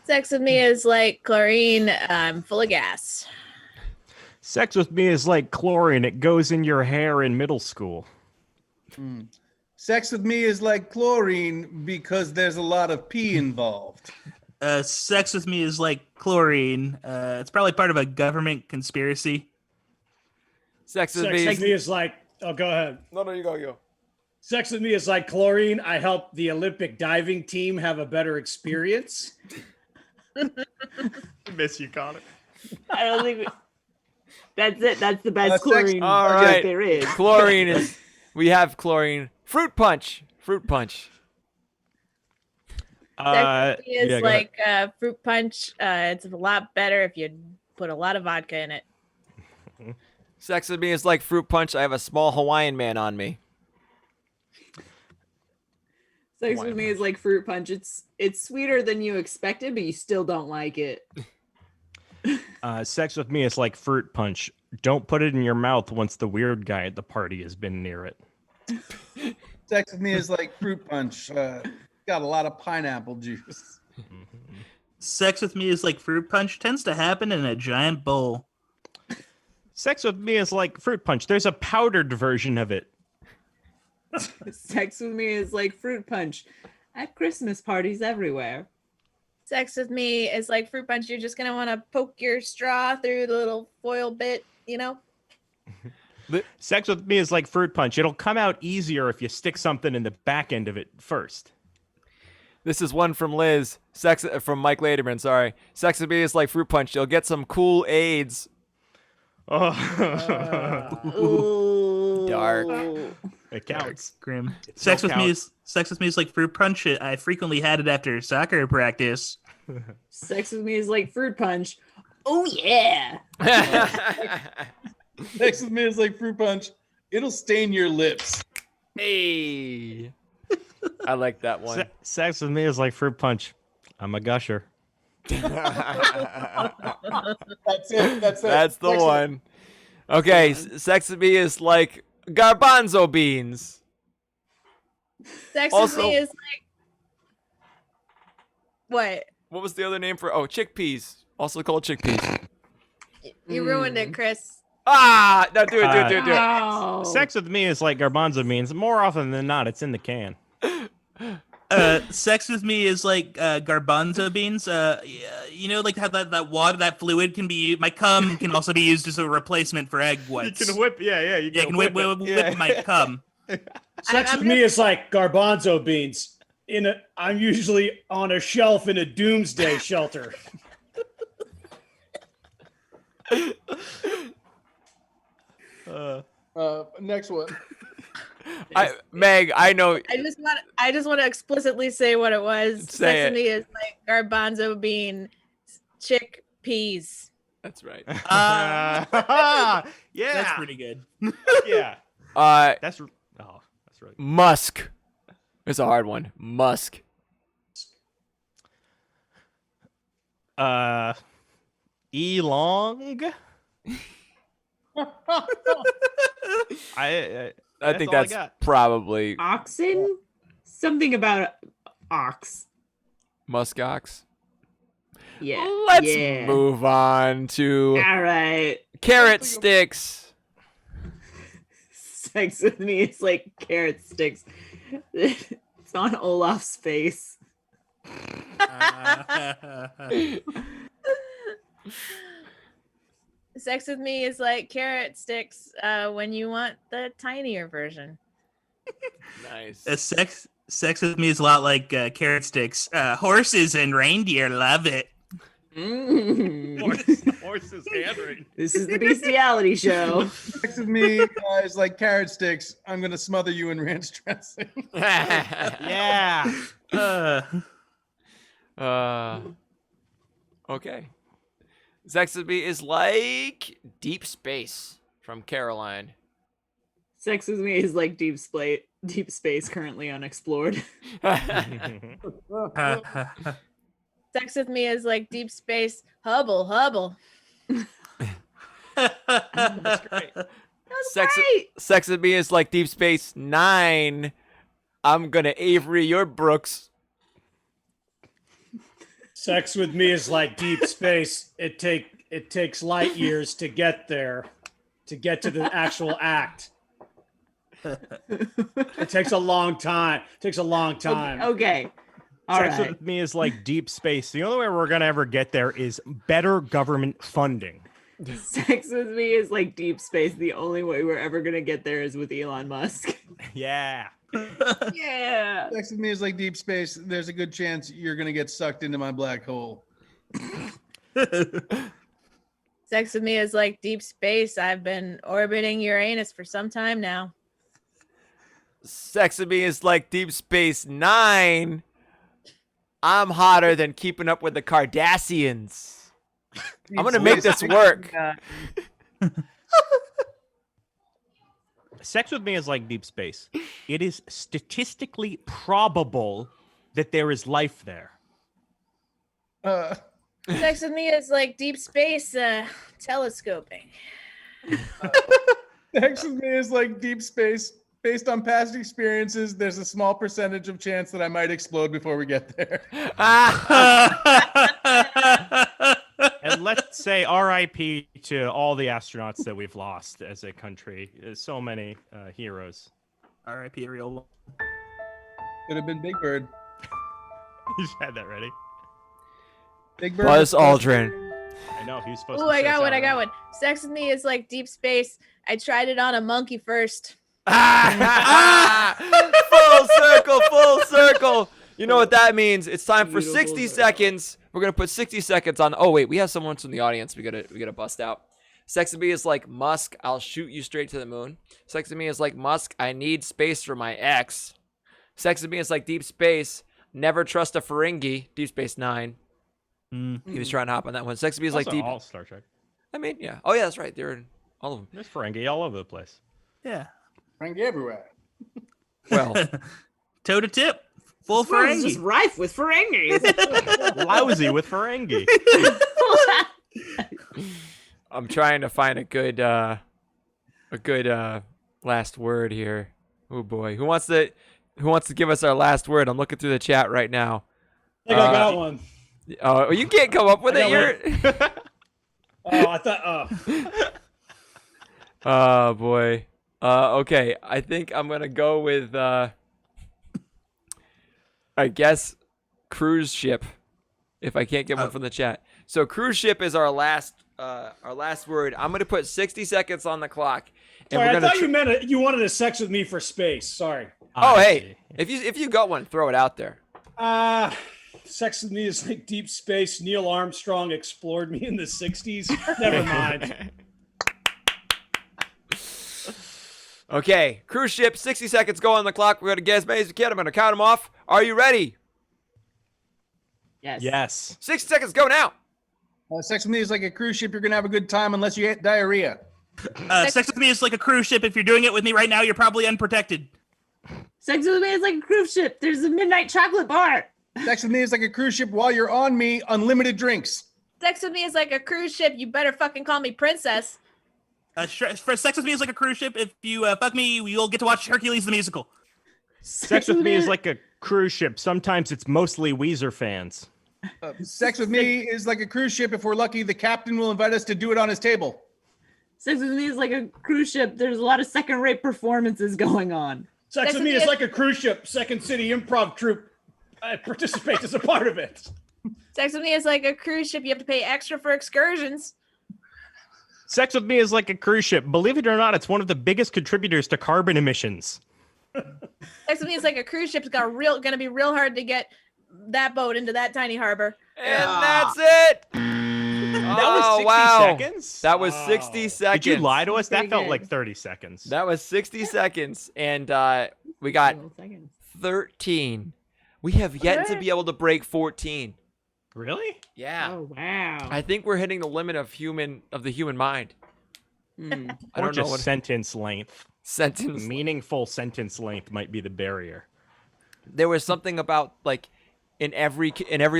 F: Sex with me is like chlorine. I'm full of gas.
E: Sex with me is like chlorine. It goes in your hair in middle school.
H: Sex with me is like chlorine because there's a lot of pee involved.
I: Sex with me is like chlorine. It's probably part of a government conspiracy.
C: Sex with
B: Sex
C: me
B: with
C: is...
B: me is like. Oh, go ahead.
C: No, you go.
B: Sex with me is like chlorine. I help the Olympic diving team have a better experience.
E: Miss you, Connor.
D: I don't think that's it. That's the best
H: Sex-
D: chlorine
C: All
D: joke
C: right.
D: there is.
C: Chlorine is... We have chlorine. Fruit punch. Fruit punch.
F: Sex with me is
E: yeah, go
F: like fruit punch. It's a lot better if you put a lot of vodka in it.
C: Sex with me is like fruit punch. I have a small Hawaiian man on me.
D: Sex with me is like fruit punch. It's sweeter than you expected, but you still don't like it.
E: Sex with me is like fruit punch. Don't put it in your mouth once the weird guy at the party has been near it.
H: Sex with me is like fruit punch. Got a lot of pineapple juice.
I: Sex with me is like fruit punch. Tends to happen in a giant bowl.
E: Sex with me is like fruit punch. There's a powdered version of it.
D: Sex with me is like fruit punch at Christmas parties everywhere.
F: Sex with me is like fruit punch. You're just gonna want to poke your straw through the little foil bit, you know?
E: Sex with me is like fruit punch. It'll come out easier if you stick something in the back end of it first.
C: This is one from Liz. From Mike Laderman, sorry. Sex with me is like fruit punch. You'll get some cool AIDS.
E: Oh,
C: Dark.
E: it counts.
I: Grim.
E: It
I: Sex
E: still
I: with me is like fruit punch. I frequently had it after soccer practice.
D: Sex with me is like fruit punch. Oh yeah.
H: Sex with me is like fruit punch. It'll stain your lips.
C: Hey. I like that one.
E: Sex with me is like fruit punch. I'm a gusher.
H: That's it. That's it.
C: That's the
H: Sex with-
C: one. Okay, sex with me is like garbanzo beans.
F: Sex
C: Also-
F: with me is like what?
C: What was the other name for? Oh, chickpeas. Also called chickpeas.
F: You ruined it, Chris.
C: Ah, no, do it.
D: Oh.
E: Sex with me is like garbanzo beans. More often than not, it's in the can.
I: Sex with me is like garbanzo beans. You know, like how that water, that fluid can be. My cum can also be used as a replacement for egg whites.
E: whip, yeah.
I: You can whip my cum.
B: Sex
F: I'm
B: with me is like garbanzo beans. I'm usually on a shelf in a doomsday shelter.
H: Next one.
C: Meg, I know.
F: I just want to explicitly say what it was.
C: Say
F: Sex
C: it.
F: with me is like garbanzo bean chickpeas.
C: That's right.
E: Yeah,
I: That's pretty good.
E: yeah.
C: That's
E: That's really good.
C: musk. It's a hard one. Musk.
E: Elong. I
C: think
E: all I
C: that's
E: got.
C: probably
D: Oxen? Something about ox.
C: muskox.
D: Yeah.
C: Let's
D: yeah.
C: move on to
D: All right.
C: carrot sticks.
D: Sex with me is like carrot sticks. It's on Olaf's face.
F: Sex with me is like carrot sticks when you want the tinier version.
C: Nice.
I: Sex with me is a lot like carrot sticks. Horses and reindeer love it.
E: Horse's handwritten.
D: This is the bestiality show.
H: Sex with me is like carrot sticks. I'm gonna smother you in ranch dressing.
E: Yeah.
C: Okay. Sex with me is like deep space from Caroline.
D: Sex with me is like deep space currently unexplored.
F: Sex with me is like deep space Hubble.
E: That's great.
C: Sex with me is like Deep Space Nine. I'm gonna Avery your Brooks.
B: Sex with me is like deep space. It takes light years to get there, to get to the actual act. It takes a long time.
D: Okay. All
E: Sex
D: right.
E: with me is like deep space. The only way we're gonna ever get there is better government funding.
D: Sex with me is like deep space. The only way we're ever gonna get there is with Elon Musk.
E: Yeah.
D: Yeah.
H: Sex with me is like deep space. There's a good chance you're gonna get sucked into my black hole.
F: Sex with me is like deep space. I've been orbiting Uranus for some time now.
C: Sex with me is like Deep Space Nine. I'm hotter than Keeping Up with the Kardashians. I'm gonna make this work.
E: Sex with me is like deep space. It is statistically probable that there is life there.
F: Sex with me is like deep space telescoping.
H: Sex with me is like deep space. Based on past experiences, there's a small percentage of chance that I might explode before we get there.
E: And let's say RIP to all the astronauts that we've lost as a country. There's so many heroes.
I: R.I.P. Ariel.
H: Could have been Big Bird.
E: You just had that ready.
H: Big Bird.
C: Buzz Aldrin.
E: I know he was supposed
F: Oh,
E: to.
F: I got one. Sex with me is like deep space. I tried it on a monkey first.
C: Full circle. You know what that means? It's time for
D: Beautiful
C: 60
D: circle.
C: seconds. We're gonna put 60 seconds on. Oh wait, we have someone from the audience. We gotta bust out. Sex with me is like Musk. I'll shoot you straight to the moon. Sex with me is like Musk. I need space for my ex. Sex with me is like deep space. Never trust a Ferengi. Deep Space Nine. He was trying to hop on that one. Sex with me is like deep.
E: all Star Trek.
C: I mean, yeah. Oh yeah, that's right. They're in all of them.
E: There's Ferengi all over the place.
I: Yeah.
H: Frank everywhere.
C: Well,
I: Toe to tip. Full
D: This world is just
I: Ferengi.
D: rife with Ferengis.
E: Lousy with Ferengi.
C: I'm trying to find a good last word here. Oh boy, who wants to give us our last word? I'm looking through the chat right now.
B: I think I got one.
C: Oh, you can't come up with it.
B: got I thought.
C: Oh boy. Okay, I think I'm gonna go with I guess cruise ship. If I can't get one from the chat, so cruise ship is our last word. I'm gonna put 60 seconds on the clock. And
B: Sorry, I thought you meant you wanted a sex with me for space. Sorry.
C: Oh, hey, if you got one, throw it out there.
B: Sex with me is like deep space. Neil Armstrong explored me in the 60s. Never mind.
C: Okay, cruise ship, 60 seconds go on the clock. We're going to get as many as we can. I'm going to count them off. Are you ready?
D: Yes.
E: Yes.
C: 60 seconds, go now.
H: Sex with me is like a cruise ship. You're gonna have a good time unless you get diarrhea.
I: Sex with me is like a cruise ship. If you're doing it with me right now, you're probably unprotected.
D: Sex with me is like a cruise ship. There's a midnight chocolate bar.
H: Sex with me is like a cruise ship. While you're on me, unlimited drinks.
F: Sex with me is like a cruise ship. You better fucking call me princess.
I: For sex with me is like a cruise ship. If you fuck me, you'll get to watch Hercules the musical.
E: Sex with me is like a cruise ship. Sometimes it's mostly Weezer fans.
H: Sex with me is like a cruise ship. If we're lucky, the captain will invite us to do it on his table.
D: Sex with me is like a cruise ship. There's a lot of second-rate performances going on.
B: Sex with me is like a cruise ship. Second City Improv Troupe participates as a part of it.
F: Sex with me is like a cruise ship. You have to pay extra for excursions.
E: Sex with me is like a cruise ship. Believe it or not, it's one of the biggest contributors to carbon emissions.
F: Sex with me is like a cruise ship. It's gonna be real hard to get that boat into that tiny harbor.
C: And that's it.
E: That was 60 seconds?
C: That was 60 seconds.
E: Did you lie to us? That
D: Pretty
E: felt
D: good.
E: like 30 seconds.
C: That was 60 seconds. And we got 13. We have yet to be able to break 14.
E: Really?
C: Yeah.
D: Oh wow.
C: I think we're hitting the limit of the human mind. I
E: Or
C: don't know
E: just
C: what
E: sentence length.
C: sentence.
E: Meaningful sentence length might be the barrier.
C: There was something about like in every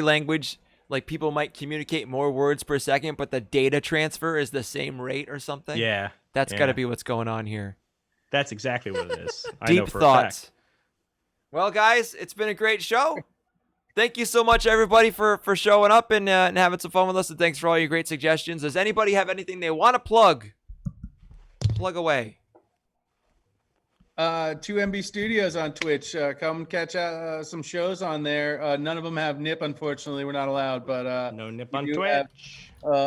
C: language, like people might communicate more words per second, but the data transfer is the same rate or something.
E: Yeah.
C: That's got to be what's going on here.
E: That's exactly what it is. I know
C: Deep
E: for a
C: thoughts.
E: fact.
C: Well, guys, it's been a great show. Thank you so much, everybody, for showing up and having some fun with us. And thanks for all your great suggestions. Does anybody have anything they want to plug? Plug away.
H: 2MB Studios on Twitch. Come catch some shows on there. None of them have NIP, unfortunately. We're not allowed, but
E: No nip
H: we
E: on
H: do
E: Twitch.
H: have,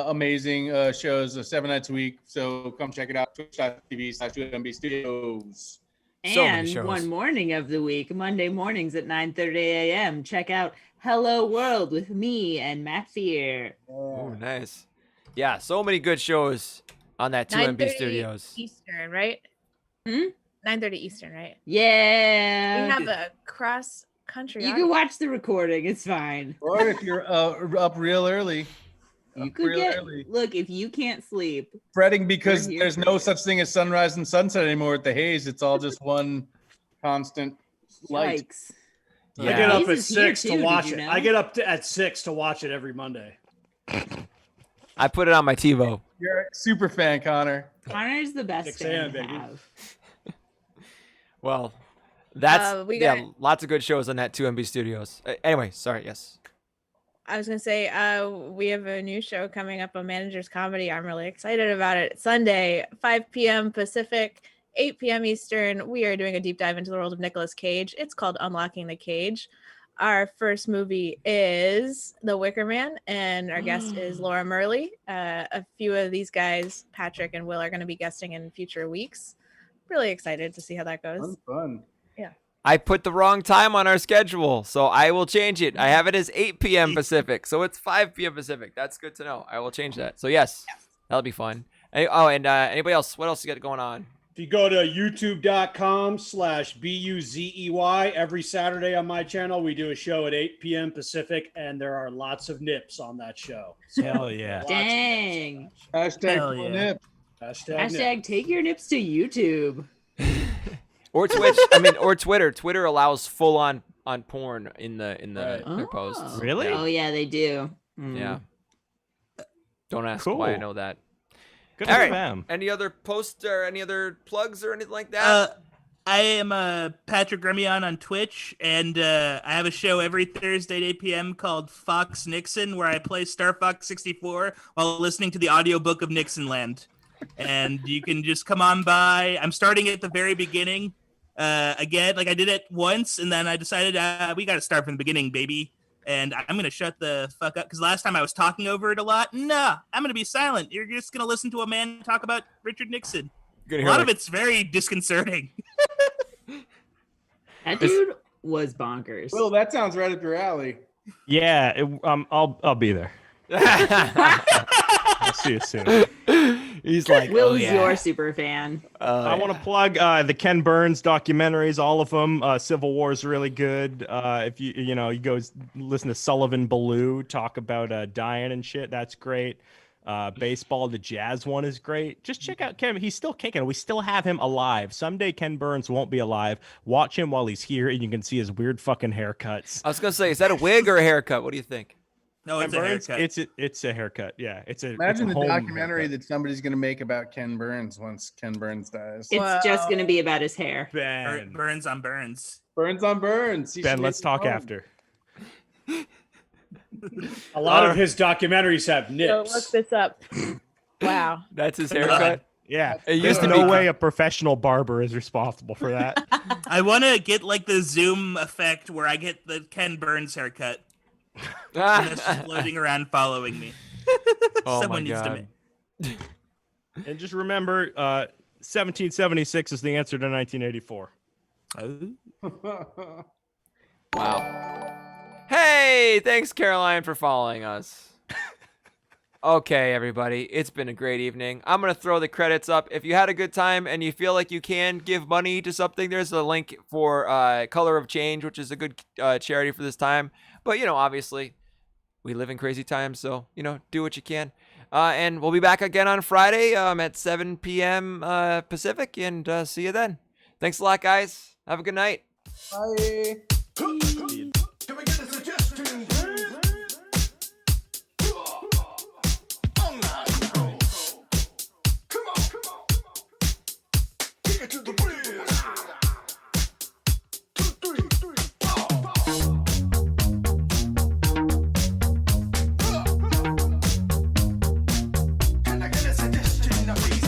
H: amazing shows 7 nights a week. So come check it out. Twitch.tv/2MB Studios.
C: So many
D: And
C: shows.
D: one morning of the week, Monday mornings at 9:30 a.m. Check out Hello World with me and Matt Fear.
C: Oh, nice. Yeah, so many good shows on that 2MB
F: 9:30
C: Studios.
F: Eastern, right? 9:30 Eastern, right?
D: Yeah.
F: We have a cross country.
D: You can watch the recording. It's fine.
H: Or if you're up real early.
D: You
H: Up
D: could
H: real
D: get
H: early.
D: look if you can't sleep.
H: Fretting because
D: We're here
H: there's
D: for
H: no
D: you.
H: such thing as sunrise and sunset anymore at the Haze. It's all just one constant light.
D: Yikes.
B: I
C: Yeah.
B: get up
D: Hayes
B: at
D: is here
B: 6
D: too,
B: to
D: did
B: watch
D: you
B: it.
D: know?
B: I get up at 6 to watch it every Monday.
C: I put it on my TiVo.
H: You're a super fan, Connor.
D: Connor's the best
B: 6
D: fan
B: a.m.,
D: to
B: baby.
D: have.
C: Well, that's
F: we
C: yeah,
F: got-
C: lots of good shows on that 2MB Studios. Anyway, sorry, yes.
F: I was gonna say, we have a new show coming up on Managers Comedy. I'm really excited about it. Sunday, 5 p.m. Pacific, 8 p.m. Eastern. We are doing a deep dive into the world of Nicolas Cage. It's called Unlocking the Cage. Our first movie is The Wicker Man, and our guest is Laura Murley. A few of these guys, Patrick and Will, are going to be guesting in future weeks. Really excited to see how that goes.
H: Fun.
C: I put the wrong time on our schedule, so I will change it. I have it as 8 p.m. Pacific, so it's 5 p.m. Pacific. That's good to know. I will change that. So yes, that'll be fun. Anybody else? What else you got going on?
B: If you go to youtube.com/BUZEY, every Saturday on my channel, we do a show at 8 p.m. Pacific, and there are lots of nips on that show.
E: Hell yeah.
B: Lots of
D: Dang.
H: Hashtag
E: Hell
H: full
E: yeah.
H: nip.
B: Hashtag nip.
D: Hashtag take your nips to YouTube.
C: Or Twitch. Or Twitter. Twitter allows full on porn in their posts.
E: Really?
D: Oh yeah, they do. Mm.
C: Yeah. Don't ask
E: Cool.
C: why I know that.
E: Good
C: All
E: for
C: right.
E: them.
C: Any other posts or any other plugs or anything like that?
I: I am Patrick Remion on Twitch, and I have a show every Thursday at 8 p.m. called Fox Nixon, where I play Star Fox 64 while listening to the audiobook of Nixonland. And you can just come on by. I'm starting at the very beginning. Again, like I did it once, and then I decided we got to start from the beginning, baby. And I'm going to shut the fuck up, because last time I was talking over it a lot. Nah, I'm going to be silent. You're just going to listen to a man talk about Richard Nixon. A lot of it's very disconcerting.
D: That dude was bonkers.
H: Will, that sounds right up your alley.
E: Yeah, I'll be there. I'll see you soon.
C: He's like,
D: Will's
C: oh, yeah.
D: your super fan.
E: I want to plug the Ken Burns documentaries, all of them. Civil War is really good. If you go listen to Sullivan Ballou talk about dying and shit, that's great. Baseball, the Jazz one is great. Just check out Ken. He's still kicking. We still have him alive. Someday Ken Burns won't be alive. Watch him while he's here, and you can see his weird fucking haircuts.
C: I was gonna say, is that a wig or a haircut? What do you think?
I: No, it's
E: Ken
I: a
E: Burns,
I: haircut.
E: It's a haircut. Yeah, it's a.
H: Imagine
E: it's
H: the
E: a home
H: documentary
E: haircut.
H: that somebody's going to make about Ken Burns once Ken Burns dies.
D: It's just going to be about his hair.
E: Ben,
I: Burns on Burns.
H: Burns on Burns. He
E: Ben,
H: should
E: let's
H: make
E: talk
H: his own.
E: after.
B: A lot of his documentaries have
F: So
B: nips.
F: look this up. Wow.
C: That's his haircut.
E: Yeah,
C: It used
E: there's
C: to
E: no
C: be-
E: way a professional barber is responsible for that.
I: I want to get like the Zoom effect where I get the Ken Burns haircut. And it's just floating around following me.
C: Oh my
I: Someone needs to
C: God.
I: make.
E: And just remember, 1776 is the answer to 1984.
C: Wow. Hey, thanks, Caroline, for following us. Okay, everybody, it's been a great evening. I'm going to throw the credits up. If you had a good time and you feel like you can give money to something, there's a link for Color of Change, which is a good charity for this time. But, obviously, we live in crazy times, so, do what you can. And we'll be back again on Friday at 7 p.m. Pacific, and see you then. Thanks a lot, guys. Have a good night.
H: Bye.
A: Can we get a suggestion, please? Online control. Come on. Take it to the bridge. 2, 3, 4. Can I get a suggestion, please?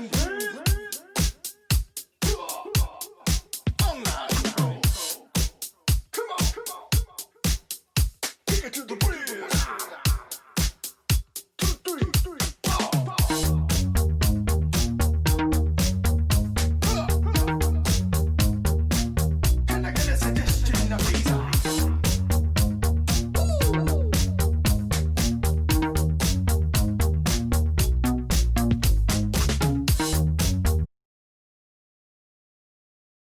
J: Bang, bang.